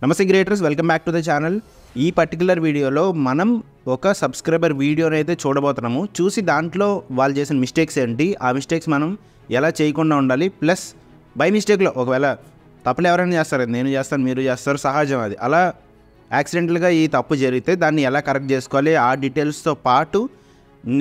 నమస్తే creators, welcome back to the channel. ఈ particular వీడియోలో మనం ఒక సబ్స్క్రైబర్ వీడియోని అయితే చూడబోతున్నాము. చూసి దాంట్లో వాళ్ళు చేసిన మిస్టేక్స్ ఏంటి, ఆ మిస్టేక్స్ మనం ఎలా చేయకుండా ఉండాలి, ప్లస్ బై మిస్టేక్లో ఒకవేళ తప్పులు ఎవరైనా చేస్తారు, నేను చేస్తాను, మీరు చేస్తారు, సహజం అది. అలా యాక్సిడెంటల్గా ఈ తప్పు జరిగితే దాన్ని ఎలా కరెక్ట్ చేసుకోవాలి, ఆ డీటెయిల్స్తో పాటు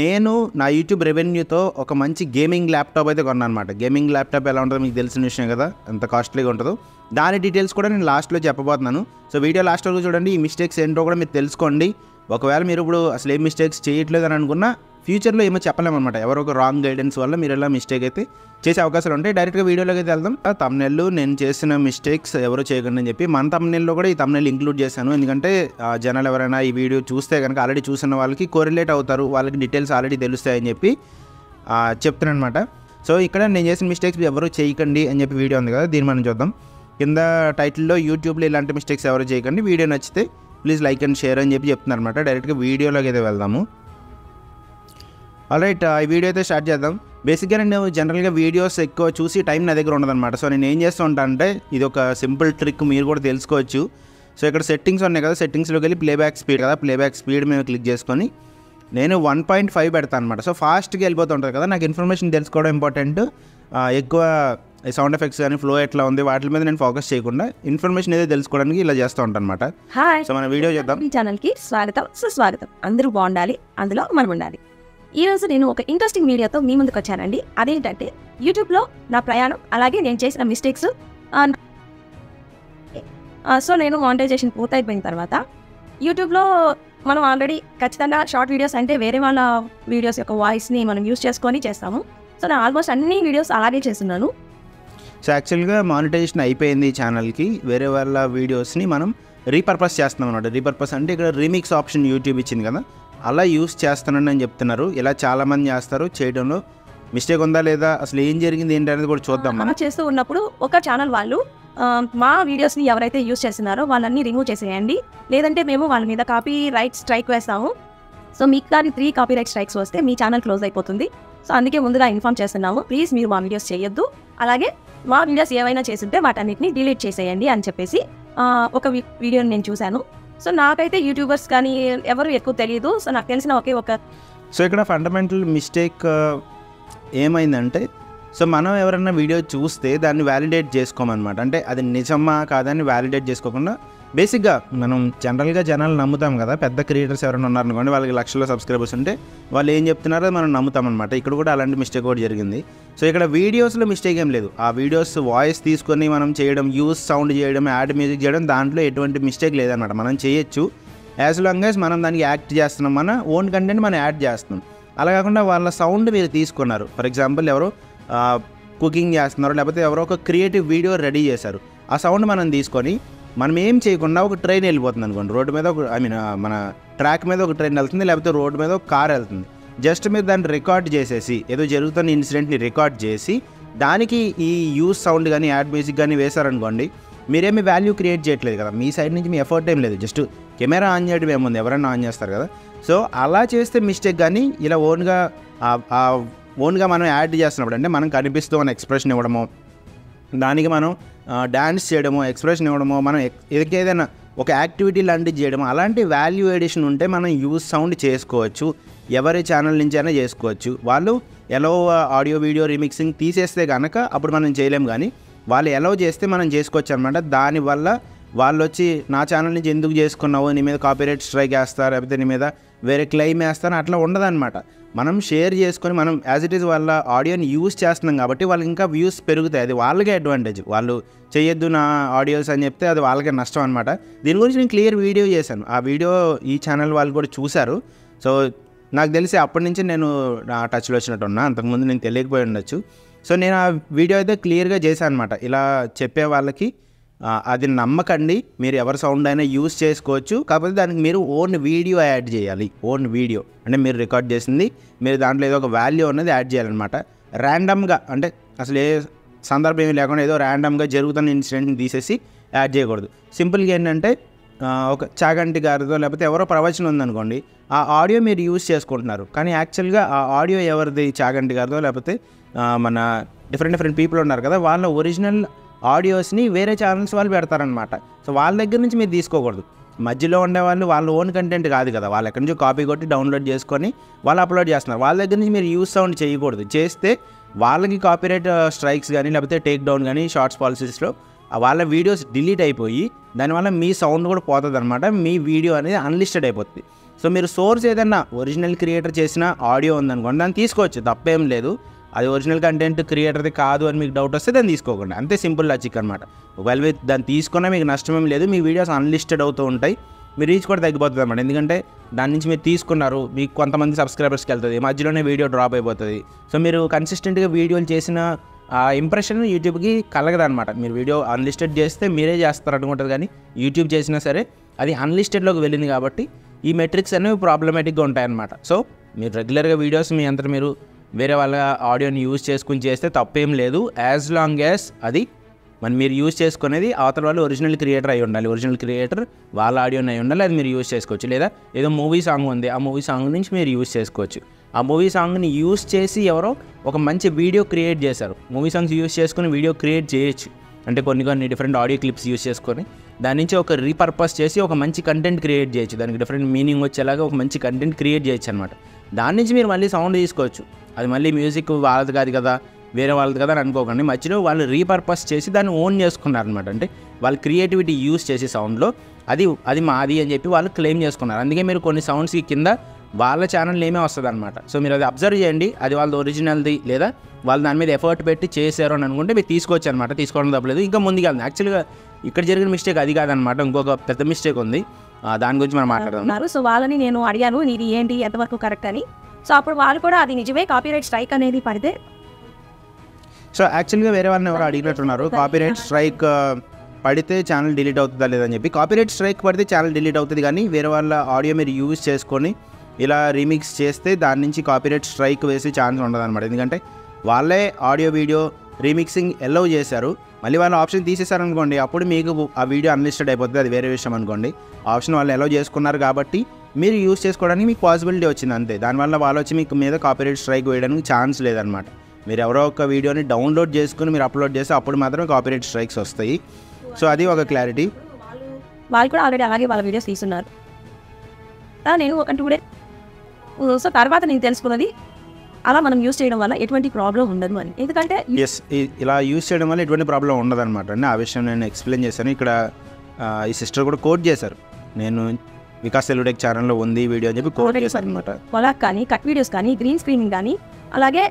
నేను నా యూట్యూబ్ రెవెన్యూతో ఒక మంచి గేమింగ్ ల్యాప్టాప్ అయితే కొన్నాను అనమాట. గేమింగ్ ల్యాప్టాప్ ఎలా ఉంటుందో మీకు తెలిసిన విషయం కదా, ఎంత కాస్ట్లీగా ఉంటుందో. దాని డీటెయిల్స్ కూడా నేను లాస్ట్లో చెప్పబోతున్నాను. సో వీడియో లాస్ట్ వరకు చూడండి. ఈ మిస్టేక్స్ ఏంటో కూడా మీరు తెలుసుకోండి. ఒకవేళ మీరు ఇప్పుడు అసలు ఏం మిస్టేక్స్ చేయట్లేదు అని అనుకున్నా ఫ్యూచర్లో ఏమో చెప్పలేమన్నమాట. ఎవరో ఒక రాంగ్ గైడెన్స్ వల్ల మీరు ఎలా మిస్టేక్ అయితే చేసే అవకాశాలు ఉంటాయి. డైరెక్ట్గా వీడియోలోకి అయితే వెళ్దాం. తమ్నెల్ నేను చేసిన మిస్టేక్స్ ఎవరు చేయకండి అని చెప్పి మన తమ్నెల్లో కూడా ఈ తమ్నెల్ ఇంక్లూడ్ చేశాను. ఎందుకంటే జనాలు ఎవరైనా ఈ వీడియో చూస్తే కనుక ఆల్రెడీ చూసిన వాళ్ళకి కోరిలేట్ అవుతారు, వాళ్ళకి డీటెయిల్స్ ఆల్రెడీ తెలుస్తాయని చెప్పి చెప్తున్నాను అనమాట. సో ఇక్కడ నేను చేసిన మిస్టేక్స్ ఎవరు చేయకండి అని చెప్పి వీడియో ఉంది కదా, దీన్ని మనం చూద్దాం. కింద టైటిల్లో యూట్యూబ్లో ఇలాంటి మిస్టేక్స్ ఎవరు చేయకండి, వీడియో నచ్చితే ప్లీజ్ లైక్ అండ్ షేర్ అని చెప్పి చెప్తున్నారు అనమాట. డైరెక్ట్గా వీడియోలోకి అయితే వెళ్దాము. ఆల్రైట్, ఈ వీడియో అయితే స్టార్ట్ చేద్దాం. బేసిక్గా నేను జనరల్గా వీడియోస్ ఎక్కువ చూసి టైం నా దగ్గర ఉండదన్నమాట. సో నేను ఏం చేస్తూ ఉంటాను అంటే, ఇది ఒక సింపుల్ ట్రిక్, మీరు కూడా తెలుసుకోవచ్చు. సో ఇక్కడ సెట్టింగ్స్ ఉన్నాయి కదా, సెట్టింగ్స్లోకి వెళ్ళి ప్లేబ్యాక్ స్పీడ్ కదా, ప్లేబ్యాక్ స్పీడ్ మీద క్లిక్ చేసుకొని నేను 1.5 పెడతాను అనమాట. సో ఫాస్ట్గా వెళ్ళిపోతుంటుంది కదా, నాకు ఇన్ఫర్మేషన్ తెలుసుకోవడం ఇంపార్టెంట్. ఎక్కువ సౌండ్ ఎఫెక్ట్స్ కానీ ఫ్లో ఎట్లా ఉంది వాటి మీద నేను ఫోకస్ చేయకుండా ఇన్ఫర్మేషన్ ఏదో తెలుసుకోవడానికి ఇలా చేస్తూ ఉంటాను అనమాట. సో మన వీడియో చేద్దాం. ఈ ఛానల్కి స్వాగతం, సుస్వాగతం. అందరూ బాగుండాలి, అందులో మనం ఉండాలి. ఈరోజు నేను ఒక ఇంట్రెస్టింగ్ వీడియోతో మీ ముందుకు వచ్చానండి. అదేంటంటే యూట్యూబ్లో నా ప్రయాణం, అలాగే నేను చేసిన మిస్టేక్స్. సో నేను మానిటైజేషన్ పూర్తయిపోయిన తర్వాత యూట్యూబ్లో మనం ఆల్రెడీ ఖచ్చితంగా షార్ట్ వీడియోస్ అంటే వేరే వాళ్ళ వీడియోస్ యొక్క వాయిస్ని మనం యూస్ చేసుకొని చేస్తాము. సో నేను ఆల్మోస్ట్ అన్ని వీడియోస్ అలాగే చేస్తున్నాను. సో యాక్చువల్గా మానిటైజేషన్ అయిపోయింది ఈ ఛానల్కి, వేరే వాళ్ళ వీడియోస్ని మనం రీపర్పస్ చేస్తున్నాం అనమాట. రీపర్పస్ అంటే ఇక్కడ రీమిక్స్ ఆప్షన్ యూట్యూబ్ ఇచ్చింది కదా, అలా యూస్ చేస్తానని అని చెప్తున్నారు. ఇలా చాలామంది చేస్తారు. చేయడంలో మిస్టేక్ ఉందా లేదా, అసలు ఏం జరిగింది ఏంటి అనేది కూడా చూద్దాం. మనం చేస్తూ ఉన్నప్పుడు ఒక ఛానల్ వాళ్ళు మా వీడియోస్ని ఎవరైతే యూస్ చేస్తున్నారో వాళ్ళన్నీ రిమూవ్ చేసేయండి, లేదంటే మేము వాళ్ళ మీద కాపీ రైట్ స్ట్రైక్ వేస్తాము. సో మీకు కానీ 3 కాపీ రైట్ స్ట్రైక్స్ వస్తే మీ ఛానల్ క్లోజ్ అయిపోతుంది. సో అందుకే ముందుగా ఇన్ఫార్మ్ చేస్తున్నాము, ప్లీజ్ మీరు మా వీడియోస్ చేయొద్దు, అలాగే మా వీడియోస్ ఏవైనా చేస్తుంటే వాటన్నిటిని డిలీట్ చేసేయండి అని చెప్పేసి ఒక వీడియోని నేను చూశాను. సో నాకైతే యూట్యూబర్స్ కానీ ఎవరు ఎక్కువ తెలియదు. సో నాకు తెలిసిన సో ఇక్కడ ఫండమెంటల్ మిస్టేక్ ఏమైందంటే, సో మనం ఎవరైనా వీడియో చూస్తే దాన్ని వ్యాలిడేట్ చేసుకోమన్నమాట. అంటే అది నిజమా కాదని వ్యాలిడేట్ చేసుకోకుండా బేసిక్గా మనం జనరల్గా జనాలు నమ్ముతాం కదా. పెద్ద క్రియేటర్స్ ఎవరైనా ఉన్నారనుకోండి, వాళ్ళకి లక్షల సబ్స్క్రైబర్స్ ఉంటే వాళ్ళు ఏం చెప్తున్నారో మనం నమ్ముతాం అనమాట. ఇక్కడ కూడా అలాంటి మిస్టేక్ కూడా జరిగింది. సో ఇక్కడ వీడియోస్లో మిస్టేక్ ఏం లేదు. ఆ వీడియోస్ వాయిస్ తీసుకొని మనం చేయడం, యూస్ సౌండ్ చేయడం, యాడ్ మ్యూజిక్ చేయడం, దాంట్లో ఎటువంటి మిస్టేక్ లేదనమాట. మనం చేయొచ్చు యాజ్ లాంగ్ యాజ్ మనం దానికి యాక్ట్ చేస్తున్నాం, మన ఓన్ కంటెంట్ మనం యాడ్ చేస్తున్నాం. అలా కాకుండా వాళ్ళ సౌండ్ మీరు తీసుకున్నారు. ఫర్ ఎగ్జాంపుల్ ఎవరో కుకింగ్ చేస్తున్నారు, లేకపోతే ఎవరో ఒక క్రియేటివ్ వీడియో రెడీ చేశారు, ఆ సౌండ్ మనం తీసుకొని మనం ఏం చేయకుండా ఒక ట్రైన్ వెళ్ళిపోతుంది అనుకోండి, రోడ్డు మీద మన ట్రాక్ మీద ఒక ట్రైన్ వెళ్తుంది, లేకపోతే రోడ్డు మీద ఒక కార్ వెళ్తుంది. జస్ట్ మీరు దాన్ని రికార్డ్ చేసేసి, ఏదో జరుగుతున్న ఇన్సిడెంట్ని రికార్డ్ చేసి దానికి ఈ యూస్ సౌండ్ కానీ యాడ్ మ్యూజిక్ కానీ వేశారనుకోండి, మీరేమి వాల్యూ క్రియేట్ చేయట్లేదు కదా, మీ సైడ్ నుంచి మీ ఎఫర్ట్ ఏం లేదు, జస్ట్ కెమెరా ఆన్ చేయడం ఏముంది, ఎవరైనా ఆన్ చేస్తారు కదా. సో అలా చేస్తే మిస్టేక్. కానీ ఇలా ఓన్గా మనం యాడ్ చేస్తున్నప్పుడు, అంటే మనం కనిపిస్తూ మన ఎక్స్ప్రెషన్ ఇవ్వడమో, దానికి మనం డ్యాన్స్ చేయడమో, ఎక్స్ప్రెషన్ ఇవ్వడమో, మనం ఏదైనా ఒక యాక్టివిటీ లాంటివి చేయడమో, అలాంటి వాల్యూ ఎడిషన్ ఉంటే మనం యూస్ సౌండ్ చేసుకోవచ్చు. ఎవరి ఛానల్ నుంచి అయినా చేసుకోవచ్చు. వాళ్ళు ఎలా ఆడియో వీడియో రీమిక్సింగ్ తీసేస్తే కనుక అప్పుడు మనం చేయలేము, కానీ వాళ్ళు ఎలా చేస్తే మనం చేసుకోవచ్చు అనమాట. దానివల్ల వాళ్ళు వచ్చి నా ఛానల్ నుంచి ఎందుకు చేసుకున్నావు, నీ మీద కాపీరైట్ స్ట్రైక్ వేస్తారు, లేకపోతే నీ మీద వేరే క్లెయిమ్ వేస్తారు, అట్లా ఉండదన్నమాట. మనం షేర్ చేసుకొని మనం యాజ్ ఇట్ ఈజ్ వాళ్ళ ఆడియోని యూస్ చేస్తున్నాం కాబట్టి వాళ్ళకి ఇంకా వ్యూస్ పెరుగుతాయి. అది వాళ్ళకే అడ్వాంటేజ్. వాళ్ళు చేయొద్దు నా ఆడియోస్ అని చెప్తే అది వాళ్ళకే నష్టం అనమాట. దీని గురించి నేను క్లియర్ వీడియో చేశాను. ఆ వీడియో ఈ ఛానల్ వాళ్ళు కూడా చూశారు. సో నాకు తెలిసి అప్పటి నుంచి నేను నా టచ్లో వచ్చినట్టున్నా, అంతకుముందు నేను తెలియకపోయి ఉండొచ్చు. సో నేను ఆ వీడియో అయితే క్లియర్గా చేశాను అనమాట. ఇలా చెప్పే వాళ్ళకి అది నమ్మకండి, మీరు ఎవరి సౌండ్ అయినా యూస్ చేసుకోవచ్చు, కాకపోతే దానికి మీరు ఓన్ వీడియో యాడ్ చేయాలి. ఓన్ వీడియో అంటే మీరు రికార్డ్ చేసింది, మీరు దాంట్లో ఏదో ఒక వాల్యూ అనేది యాడ్ చేయాలన్నమాట. ర్యాండమ్గా అంటే అసలు ఏ సందర్భం ఏమి లేకుండా ఏదో ర్యాండమ్గా జరుగుతున్న ఇన్సిడెంట్ని తీసేసి యాడ్ చేయకూడదు. సింపుల్గా ఏంటంటే ఒక చాగంటి గారితో లేకపోతే ఎవరో ప్రవచనం ఉందనుకోండి, ఆ ఆడియో మీరు యూస్ చేసుకుంటున్నారు, కానీ యాక్చువల్గా ఆ ఆడియో ఎవరిది, చాగంటి గారితో లేకపోతే మన డిఫరెంట్ పీపుల్ ఉన్నారు కదా, వాళ్ళ ఒరిజినల్ ఆడియోస్ని వేరే ఛానల్స్ వాళ్ళు పెడతారనమాట. సో వాళ్ళ దగ్గర నుంచి మీరు తీసుకోకూడదు. మధ్యలో ఉండేవాళ్ళు వాళ్ళ ఓన్ కంటెంట్ కాదు కదా, వాళ్ళు ఎక్కడి నుంచో కాపీ కొట్టి డౌన్లోడ్ చేసుకొని వాళ్ళు అప్లోడ్ చేస్తున్నారు. వాళ్ళ దగ్గర నుంచి మీరు యూజ్ సౌండ్ చేయకూడదు. చేస్తే వాళ్ళకి కాపీరైట్ స్ట్రైక్స్ కానీ లేకపోతే టేక్ డౌన్ కానీ షార్ట్స్ పాలసీస్లో వాళ్ళ వీడియోస్ డిలీట్ అయిపోయి దానివల్ల మీ సౌండ్ కూడా పోతుంది అనమాట. మీ వీడియో అనేది అన్లిస్టెడ్ అయిపోతుంది. సో మీరు సోర్స్ ఏదన్నా ఒరిజినల్ క్రియేటర్ చేసిన ఆడియో ఉందనుకోండి, దాన్ని తీసుకోవచ్చు, తప్పేం లేదు. అది ఒరిజినల్ కంటెంట్ క్రియేటర్ది కాదు అని మీకు డౌట్ వస్తే దాన్ని తీసుకోకండి, అంతే సింపుల్ లాజిక్ అనమాట. ఒకవేళ మీరు దాన్ని తీసుకున్నా మీకు నష్టమేం లేదు, మీ వీడియోస్ అన్లిస్టెడ్ అవుతూ ఉంటాయి, మీ రీచ్ కూడా తగ్గిపోతుంది అనమాట. ఎందుకంటే దాని నుంచి మీరు తీసుకున్నారు, మీకు కొంతమంది సబ్స్క్రైబర్స్కి వెళ్తుంది, మధ్యలోనే వీడియో డ్రాప్ అయిపోతుంది. సో మీరు కన్సిస్టెంట్గా వీడియోలు చేసిన ఆ ఇంప్రెషన్ యూట్యూబ్కి కలగదనమాట. మీరు వీడియో అన్లిస్టెడ్ చేస్తే మీరే చేస్తారు అనుకుంటుంది, కానీ యూట్యూబ్ చేసినా సరే అది అన్లిస్టెడ్లోకి వెళ్ళింది కాబట్టి ఈ మెట్రిక్స్ అనేవి ప్రాబ్లమేటిక్గా ఉంటాయన్నమాట. సో మీరు రెగ్యులర్గా వీడియోస్ మీ అంతా మీరు వేరే వాళ్ళ ఆడియోని యూజ్ చేసుకుని చేస్తే తప్పేం లేదు, యాజ్ లాంగ్ యాజ్ అది మీరు యూజ్ చేసుకునేది అవతల వాళ్ళు ఒరిజినల్ క్రియేటర్ అయి ఉండాలి. ఒరిజినల్ క్రియేటర్ వాళ్ళ ఆడియోని అయి ఉండాలి, అది మీరు యూజ్ చేసుకోవచ్చు. లేదా ఏదో మూవీ సాంగ్ ఉంది, ఆ మూవీ సాంగ్ నుంచి మీరు యూజ్ చేసుకోవచ్చు. ఆ మూవీ సాంగ్ని యూజ్ చేసి ఎవరో ఒక మంచి వీడియో క్రియేట్ చేశారు, మూవీ సాంగ్స్ యూజ్ చేసుకుని వీడియో క్రియేట్ చేయొచ్చు. అంటే కొన్ని డిఫరెంట్ ఆడియో క్లిప్స్ యూజ్ చేసుకొని దాని నుంచి ఒక రీపర్పస్ చేసి ఒక మంచి కంటెంట్ క్రియేట్ చేయొచ్చు, దానికి డిఫరెంట్ మీనింగ్ వచ్చేలాగా ఒక మంచి కంటెంట్ క్రియేట్ చేయొచ్చు అనమాట. దాని నుంచి మీరు మళ్ళీ సౌండ్ తీసుకోవచ్చు. అది మళ్ళీ మ్యూజిక్ వాళ్ళది కాదు కదా, వేరే వాళ్ళది కదా అని అనుకోకండి. మధ్యలో వాళ్ళు రీపర్పస్ చేసి దాన్ని ఓన్ చేసుకున్నారనమాట. అంటే వాళ్ళ క్రియేటివిటీ యూజ్ చేసి సౌండ్లో అది మాది అని చెప్పి వాళ్ళు క్లెయిమ్ చేసుకున్నారు. అందుకే మీరు కొన్ని సౌండ్స్కి కింద వాళ్ళ ఛానల్ నేమే వస్తుంది అనమాట. సో మీరు అది అబ్జర్వ్ చేయండి, అది వాళ్ళది ఒరిజినల్ది లేదా వాళ్ళు దాని మీద ఎఫర్ట్ పెట్టి చేశారు అని అనుకుంటే మీరు తీసుకోవచ్చు అనమాట. తీసుకోవడం తప్పలేదు, ఇంకా ముందుకెళ్తుంది. యాక్చువల్గా ఇక్కడ జరిగిన మిస్టేక్ అది కాదనమాట, ఇంకొక పెద్ద మిస్టేక్ ఉంది, దాని గురించి మనం మాట్లాడదాం. సో వాళ్ళని నేను అడిగాను, ఇది ఏంటి ఎంతవరకు కరెక్ట్ అని. సో అప్పుడు వాళ్ళు కూడా అది నిజమే, కాపీరైట్ స్ట్రైక్ అనేది పడితే. సో యాక్చువల్గా వేరే వాళ్ళని ఎవరు అడిగినట్టున్నారు, కాపీరైట్ స్ట్రైక్ పడితే ఛానల్ డిలీట్ అవుతుందా లేదని చెప్పి. కాపీరైట్ స్ట్రైక్ పడితే ఛానల్ డిలీట్ అవుతుంది, కానీ వేరే వాళ్ళ ఆడియో మీరు యూజ్ చేసుకొని ఇలా రీమిక్స్ చేస్తే దాని నుంచి కాపీరైట్ స్ట్రైక్ వేసే ఛాన్స్ ఉండదు అనమాట. ఎందుకంటే వాళ్ళే ఆడియో వీడియో రీమిక్సింగ్ ఎలౌ చేశారు, మళ్ళీ వాళ్ళు ఆప్షన్ తీసేశారనుకోండి, అప్పుడు మీకు ఆ వీడియో అన్లిస్టెడ్ అయిపోతుంది, అది వేరే విషయం అనుకోండి. ఆప్షన్ వాళ్ళు ఎలౌ చేసుకున్నారు కాబట్టి మీరు యూజ్ చేసుకోవడానికి మీకు పాసిబిలిటీ వచ్చింది అంతే. దానివల్ల వాళ్ళు వచ్చి మీకు మీద కాపీరైట్ స్ట్రైక్ వేయడానికి ఛాన్స్ లేదనమాట. మీరు ఎవరో ఒక వీడియోని డౌన్లోడ్ చేసుకుని మీరు అప్లోడ్ చేస్తే అప్పుడు మాత్రమే కాపీరైట్ స్ట్రైక్స్ వస్తాయి. సో అది ఒక క్లారిటీ. వాళ్ళు కూడా ఆల్రెడీ అలాగే వాళ్ళ వీడియోస్ తీసుకున్నారు. నేను ఒక 2 days సో తర్వాత నేను తెలుసుకున్నది, అలా మనం యూజ్ చేయడం వల్ల ఎటువంటి ప్రాబ్లం ఉండదు అని. ఎందుకంటే ఇలా యూజ్ చేయడం వల్ల ఎటువంటి ప్రాబ్లం ఉండదు అనమాట అండి. ఆ విషయం నేను ఎక్స్ప్లెయిన్ చేశాను. ఇక్కడ ఈ సిస్టర్ కూడా కోట్ చేశారు, నేను వికాస్ తెలుగుటెక్ ఛానల్లో ఉంది వీడియో అని చెప్పి కోట్ చేశారు అనమాట. కొలాక్ కానీ కట్ వీడియోస్ కానీ గ్రీన్ స్క్రీనింగ్ కానీ అలాగే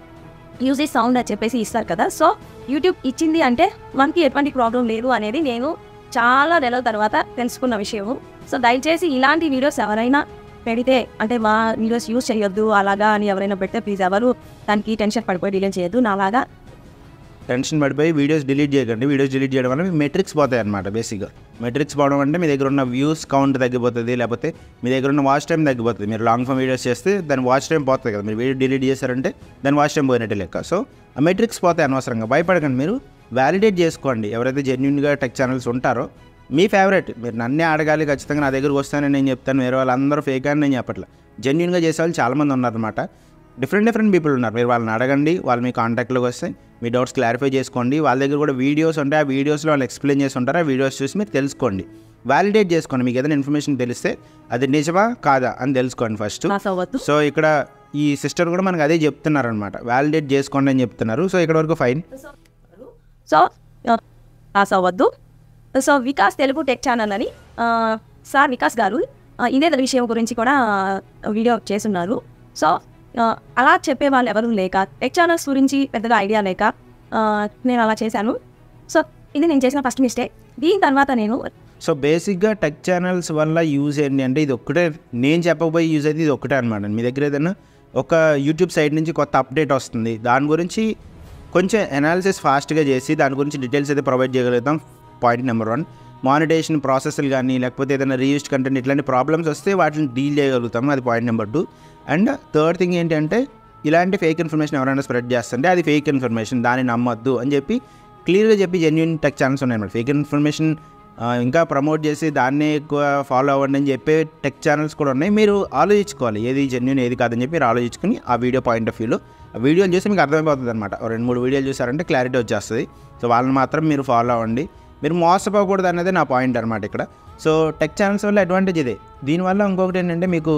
యూజేజ్ సౌండ్ అని చెప్పేసి ఇస్తారు కదా. సో యూట్యూబ్ ఇచ్చింది అంటే మనకి ఎటువంటి ప్రాబ్లం లేదు అనేది నేను చాలా నెలల తర్వాత తెలుసుకున్న విషయము. సో దయచేసి ఇలాంటి వీడియోస్ ఎవరైనా పెడితే, అంటే మా వీడియోస్ యూజ్ చేయొద్దు అలాగా అని ఎవరైనా పెడితే ప్లీజ్ ఎవరు దానికి టెన్షన్ పడిపోయి డిలీట్ చేయొద్దు. నాలాగా టెన్షన్ పడిపోయి వీడియోస్ డిలీట్ చేయకండి. వీడియోస్ డిలీట్ చేయడం వల్ల మీ మెట్రిక్స్ పోతాయి అనమాట. బేసిక్గా మెట్రిక్స్ పోవడం అంటే మీ దగ్గర ఉన్న వ్యూస్ కౌంట్ తగ్గిపోతుంది, లేకపోతే మీ దగ్గర ఉన్న వాచ్ టైం తగ్గిపోతుంది. మీరు లాంగ్ ఫామ్ వీడియోస్ చేస్తే దాని వాచ్ టైం పోతుంది కదా, మీరు వీడియో డిలీట్ చేశారంటే దాని వాచ్ టైం పోయినట్టే లెక్క. సో ఆ మెట్రిక్స్ పోతాయి అనవసరంగా. భయపడకండి, మీరు వ్యాలిడేట్ చేసుకోండి. ఎవరైతే జెన్యున్గా టెక్ ఛానల్స్ ఉంటారో మీ ఫేవరెట్, మీరు నన్నే అడగాలి ఖచ్చితంగా నా దగ్గరకు వస్తానని నేను చెప్తాను, వేరే వాళ్ళందరూ ఫేక్ అని నేను చెప్పట్లా. జెన్యున్గా చేసే వాళ్ళు చాలామంది ఉన్నారనమాట. డిఫరెంట్ పీపుల్ ఉన్నారు. మీరు వాళ్ళని అడగండి, వాళ్ళు మీ కాంటాక్ట్లోకి వస్తే మీ డౌట్స్ క్లారిఫై చేసుకోండి. వాళ్ళ దగ్గర కూడా వీడియోస్ ఉంటాయి, ఆ వీడియోస్లో వాళ్ళు ఎక్స్ప్లెయిన్ చేసి ఉంటారు. ఆ వీడియోస్ చూసి మీరు తెలుసుకోండి, వ్యాలిడేట్ చేసుకోండి. మీకు ఏదైనా ఇన్ఫర్మేషన్ తెలిస్తే అది నిజమా కాదా అని తెలుసుకోండి ఫస్ట్. సో ఇక్కడ ఈ సిస్టర్ కూడా మనకు అదే చెప్తున్నారు అనమాట, వ్యాలిడేట్ చేసుకోండి అని చెప్తున్నారు. సో ఇక్కడ వరకు ఫైన్. సో పాస్ అవ్వద్దు. So Vikas Telugu tech channel అని సార్ వికాస్ గారు ఇదే విషయం గురించి కూడా వీడియో చేస్తున్నారు. సో అలా చెప్పే వాళ్ళు ఎవరు లేక, టెక్ ఛానల్స్ గురించి పెద్దగా ఐడియా లేక నేను అలా చేశాను. సో ఇది నేను చేసిన ఫస్ట్ మిస్టేక్. దీని తర్వాత నేను సో బేసిక్గా టెక్ ఛానల్స్ వల్ల యూజ్ ఏంటి అంటే ఇది ఒక్కటే, నేను చెప్పబోయే యూజ్ అయితే ఇది ఒక్కటే అనమాట. మీ దగ్గర ఏదైనా ఒక యూట్యూబ్ సైట్ నుంచి కొత్త అప్డేట్ వస్తుంది, దాని గురించి కొంచెం అనాలిసిస్ ఫాస్ట్గా చేసి దాని గురించి డీటెయిల్స్ అయితే ప్రొవైడ్ చేయగలుగుతాం. Point number 1. మానిటైజేషన్ ప్రాసెస్లు కానీ లేకపోతే ఏదైనా రీయూస్డ్ కంటెంట్ ఇట్లాంటి ప్రాబ్లమ్స్ వస్తే వాటిని డీల్ చేయగలుగుతాము, అది point number 2. And third thing ఏంటంటే ఇలాంటి ఫేక్ ఇన్ఫర్మేషన్ ఎవరైనా స్ప్రెడ్ చేస్తుంటే అది ఫేక్ ఇన్ఫర్మేషన్, దాన్ని నమ్మొద్దు అని చెప్పి క్లియర్గా చెప్పి జెన్యూన్ టెక్ ఛానల్స్ ఉన్నాయన్నమాట. ఫేక్ ఇన్ఫర్మేషన్ ఇంకా ప్రమోట్ చేసి దాన్నే ఎక్కువ ఫాలో అవ్వండి అని చెప్పే టెక్ ఛానల్స్ కూడా ఉన్నాయి. మీరు ఆలోచించుకోవాలి ఏది జెన్యూన్ ఏది కాదని చెప్పి మీరు ఆలోచించుకుని ఆ వీడియో పాయింట్ ఆఫ్ వ్యూలో ఆ వీడియోలు చూసి మీకు అర్థమైపోతుంది అనమాట. 2-3 వీడియోలు చూసారంటే క్లారిటీ వచ్చేస్తుంది. సో వాళ్ళని మాత్రం మీరు ఫాలో అవ్వండి. మీరు మోసపోకూడదు అనేది నా పాయింట్ అనమాట ఇక్కడ. సో టెక్ ఛానల్స్ వల్ల అడ్వాంటేజ్ ఇదే. దీనివల్ల ఇంకొకటి ఏంటంటే మీకు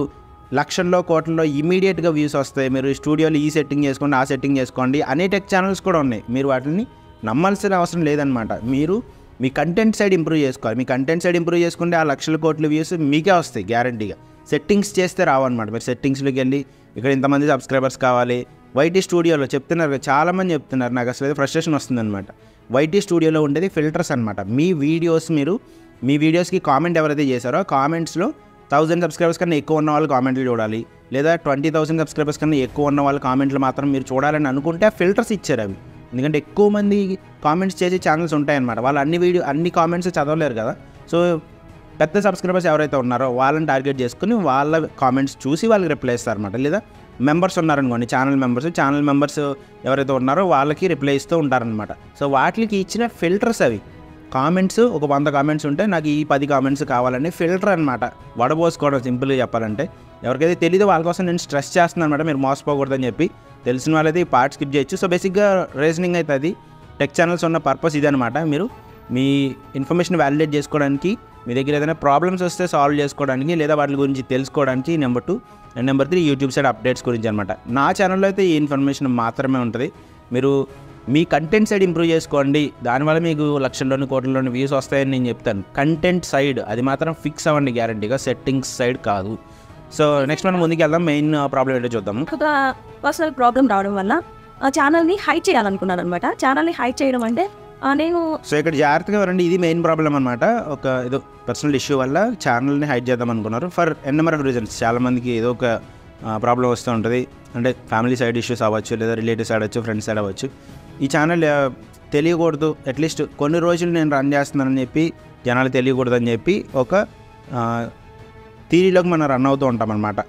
లక్షల్లో కోట్లలో ఇమీడియట్గా వ్యూస్ వస్తాయి. మీరు స్టూడియోలో ఈ సెట్టింగ్ చేసుకోండి ఆ సెట్టింగ్ చేసుకోండి అనే టెక్ ఛానల్స్ కూడా ఉన్నాయి. మీరు వాటిని నమ్మాల్సిన అవసరం లేదనమాట. మీరు మీ కంటెంట్ సైడ్ ఇంప్రూవ్ చేసుకోవాలి. మీ కంటెంట్ సైడ్ ఇంప్రూవ్ చేసుకుంటే ఆ లక్షల కోట్ల వ్యూస్ మీకే వస్తాయి గ్యారంటీగా. సెట్టింగ్స్ చేస్తే రావన్నమాట. మీరు సెట్టింగ్స్లోకి వెళ్ళి ఇక్కడ ఇంతమంది సబ్స్క్రైబర్స్ కావాలి వైటీ స్టూడియోలో చెప్తున్నారు కదా, చాలామంది చెప్తున్నారు. నాకు అసలు ఫ్రస్ట్రేషన్ వస్తుందన్నమాట. వైటీ స్టూడియోలో ఉండేది ఫిల్టర్స్ అనమాట. మీ వీడియోస్కి కామెంట్ ఎవరైతే చేశారో కామెంట్స్లో 1000 సబ్స్క్రైబర్స్ కన్నా ఎక్కువ ఉన్న వాళ్ళు కామెంట్లు చూడాలి, లేదా 20,000 సబ్స్క్రైబర్స్ కన్నా ఎక్కువ ఉన్న వాళ్ళ కామెంట్లు మాత్రం మీరు చూడాలని అనుకుంటే ఆ ఫిల్టర్స్ ఇచ్చారు అవి. ఎందుకంటే ఎక్కువ మంది కామెంట్స్ చేసే ఛానల్స్ ఉంటాయన్నమాట. వాళ్ళు అన్ని కామెంట్స్ చదవలేరు కదా. సో పెద్ద సబ్స్క్రైబర్స్ ఎవరైతే ఉన్నారో వాళ్ళని టార్గెట్ చేసుకుని వాళ్ళ కామెంట్స్ చూసి వాళ్ళకి రిప్లై ఇస్తారన్నమాట. లేదా మెంబర్స్ ఉన్నారనుకోండి, ఛానల్ మెంబర్స్ ఎవరైతే ఉన్నారో వాళ్ళకి రిప్లై ఇస్తూ ఉంటారనమాట. సో వాటికి ఇచ్చిన ఫిల్టర్స్ అవి. కామెంట్స్ ఒక 100 కామెంట్స్ ఉంటే నాకు ఈ 10 కామెంట్స్ కావాలని ఫిల్టర్ అనమాట. వడబోసుకోవడం సింపుల్గా చెప్పాలంటే. ఎవరికైతే తెలియదో వాళ్ళ కోసం నేను స్ట్రెస్ చేస్తున్నాను అనమాట. మీరు మోసపోకూడదని చెప్పి. తెలిసిన వాళ్ళైతే ఈ పార్ట్ స్కిప్ చేయొచ్చు. సో బేసిక్గా రీజనింగ్ అయితే అది టెక్ ఛానల్స్ ఉన్న పర్పస్ ఇదనమాట. మీరు మీ ఇన్ఫర్మేషన్ వ్యాలిడేట్ చేసుకోవడానికి, మీ దగ్గర ఏదైనా ప్రాబ్లమ్స్ వస్తే సాల్వ్ చేసుకోవడానికి, లేదా వాటి గురించి తెలుసుకోవడానికి. Number 2 and number 3 YouTube side updates గురించి అనమాట. నా ఛానల్లో అయితే ఈ ఇన్ఫర్మేషన్ మాత్రమే ఉంటుంది. మీరు మీ కంటెంట్ సైడ్ ఇంప్రూవ్ చేసుకోండి. దానివల్ల మీకు లక్షల్లోని కోట్లలోని వ్యూస్ వస్తాయని నేను చెప్తాను. కంటెంట్ సైడ్ అది మాత్రం ఫిక్స్ అవ్వండి గ్యారంటీగా, సెట్టింగ్స్ సైడ్ కాదు. సో నెక్స్ట్ మనం ముందుకు వెళ్దాం. మెయిన్ ప్రాబ్లం ఏంటో చూద్దాము. ఒక పర్సనల్ ప్రాబ్లం రావడం వల్ల ఛానల్ని హైడ్ చేయాలనుకున్నాను అనమాట. ఛానల్ని హైడ్ చేయడం అంటే నేను ఇక్కడ జాగ్రత్తగా రండి. ఇది మెయిన్ ప్రాబ్లం అనమాట. ఏదో పర్సనల్ ఇష్యూ వల్ల ఛానల్ని హైడ్ చేద్దాం అనుకున్నారు. For n number of reasons. చాలామందికి ఏదో ఒక ప్రాబ్లం వస్తూ ఉంటుంది. అంటే ఫ్యామిలీ సైడ్ ఇష్యూస్ అవ్వచ్చు, లేదా రిలేటివ్స్ సైడ్ అవ్వచ్చు, ఫ్రెండ్స్ సైడ్ అవ్వచ్చు. ఈ ఛానల్ తెలియకూడదు, అట్లీస్ట్ కొన్ని రోజులు నేను రన్ చేస్తున్నానని చెప్పి జనాలు తెలియకూడదని చెప్పి ఒక థియరీలోకి మనం రన్ అవుతూ ఉంటాం అనమాట.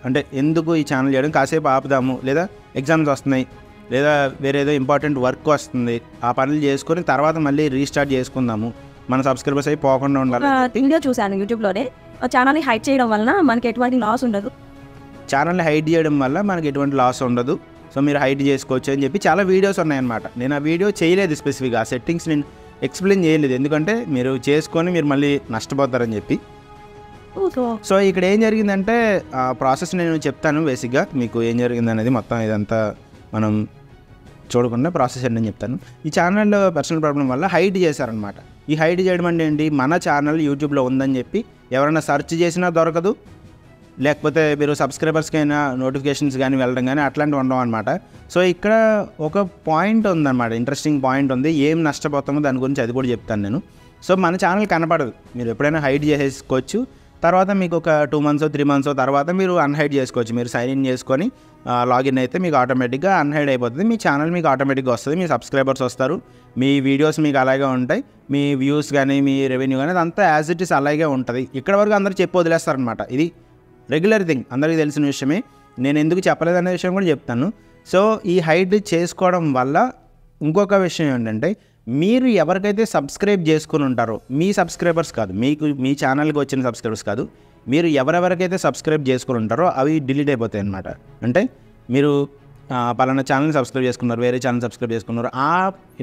అంటే ఎందుకు ఈ ఛానల్ చేయడం, కాసేపు ఆపుదాము, లేదా ఎగ్జామ్స్ వస్తున్నాయి, లేదా వేరేదో ఇంపార్టెంట్ వర్క్ వస్తుంది, ఆ పనులు చేసుకొని తర్వాత మళ్ళీ రీస్టార్ట్ చేసుకుందాము, మన సబ్స్క్రైబర్స్ అయి పోకుండా ఉండాలి. వీడియో చూశాను యూట్యూబ్లోనే. ఛానల్ని హైడ్ చేయడం వలన మనకి ఎటువంటి లాస్ ఉండదు. ఛానల్ని హైడ్ చేయడం వల్ల మనకి ఎటువంటి లాస్ ఉండదు. సో మీరు హైడ్ చేసుకోవచ్చు అని చెప్పి చాలా వీడియోస్ ఉన్నాయన్నమాట. నేను ఆ వీడియో చేయలేదు స్పెసిఫిక్గా. ఆ సెట్టింగ్స్ నేను ఎక్స్ప్లెయిన్ చేయలేదు, ఎందుకంటే మీరు చేసుకొని మీరు మళ్ళీ నష్టపోతారని చెప్పి. సో ఇక్కడ ఏం జరిగిందంటే ఆ ప్రాసెస్ నేను చెప్తాను. బేసిక్గా మీకు ఏం జరిగింది అనేది మొత్తం ఇదంతా మనం చూడకుండా ప్రాసెస్ ఏంటని చెప్తాను. ఈ ఛానల్లో పర్సనల్ ప్రాబ్లం వల్ల హైడ్ చేశారనమాట. ఈ హైడ్ చేయడం అంటే ఏంటి, మన ఛానల్ యూట్యూబ్లో ఉందని చెప్పి ఎవరైనా సెర్చ్ చేసినా దొరకదు, లేకపోతే మీరు సబ్స్క్రైబర్స్కైనా నోటిఫికేషన్స్ కానీ వెళ్ళడం కానీ అట్లాంటివి ఉండవు అనమాట. సో ఇక్కడ ఒక పాయింట్ ఉందన్నమాట, ఇంట్రెస్టింగ్ పాయింట్ ఉంది. ఏం నష్టపోతామో దాని గురించి అది కూడా చెప్తాను నేను. సో మన ఛానల్ కనపడదు, మీరు ఎప్పుడైనా హైడ్ చేసేసుకోవచ్చు. తర్వాత మీకు ఒక 2 months 3 months తర్వాత మీరు అన్హైడ్ చేసుకోవచ్చు. మీరు సైన్ ఇన్ చేసుకొని లాగిన్ అయితే మీకు ఆటోమేటిక్గా అన్హైడ్ అయిపోతుంది. మీ ఛానల్ మీకు ఆటోమేటిక్గా వస్తుంది, మీ సబ్స్క్రైబర్స్ వస్తారు, మీ వీడియోస్ మీకు అలాగే ఉంటాయి, మీ వ్యూస్ కానీ మీ రెవెన్యూ కానీ అదంతా యాజ్ ఇట్ ఈస్ అలాగే ఉంటుంది. ఇక్కడ వరకు అందరూ చెప్పి వదిలేస్తారనమాట. ఇది రెగ్యులర్ థింగ్, అందరికీ తెలిసిన విషయమే. నేను ఎందుకు చెప్పలేదనే విషయం కూడా చెప్తాను. సో ఈ హైడ్ చేసుకోవడం వల్ల ఇంకొక విషయం ఏంటంటే, మీరు ఎవరికైతే సబ్స్క్రైబ్ చేసుకుని ఉంటారో, మీ సబ్స్క్రైబర్స్ కాదు, మీ ఛానల్కి వచ్చిన సబ్స్క్రైబర్స్ కాదు, మీరు ఎవరెవరికైతే సబ్స్క్రైబ్ చేసుకుని ఉంటారో అవి డిలీట్ అయిపోతాయి అన్నమాట. అంటే మీరు పలానా ఛానల్ని సబ్స్క్రైబ్ చేసుకున్నారు, వేరే ఛానల్ సబ్స్క్రైబ్ చేసుకున్నారు, ఆ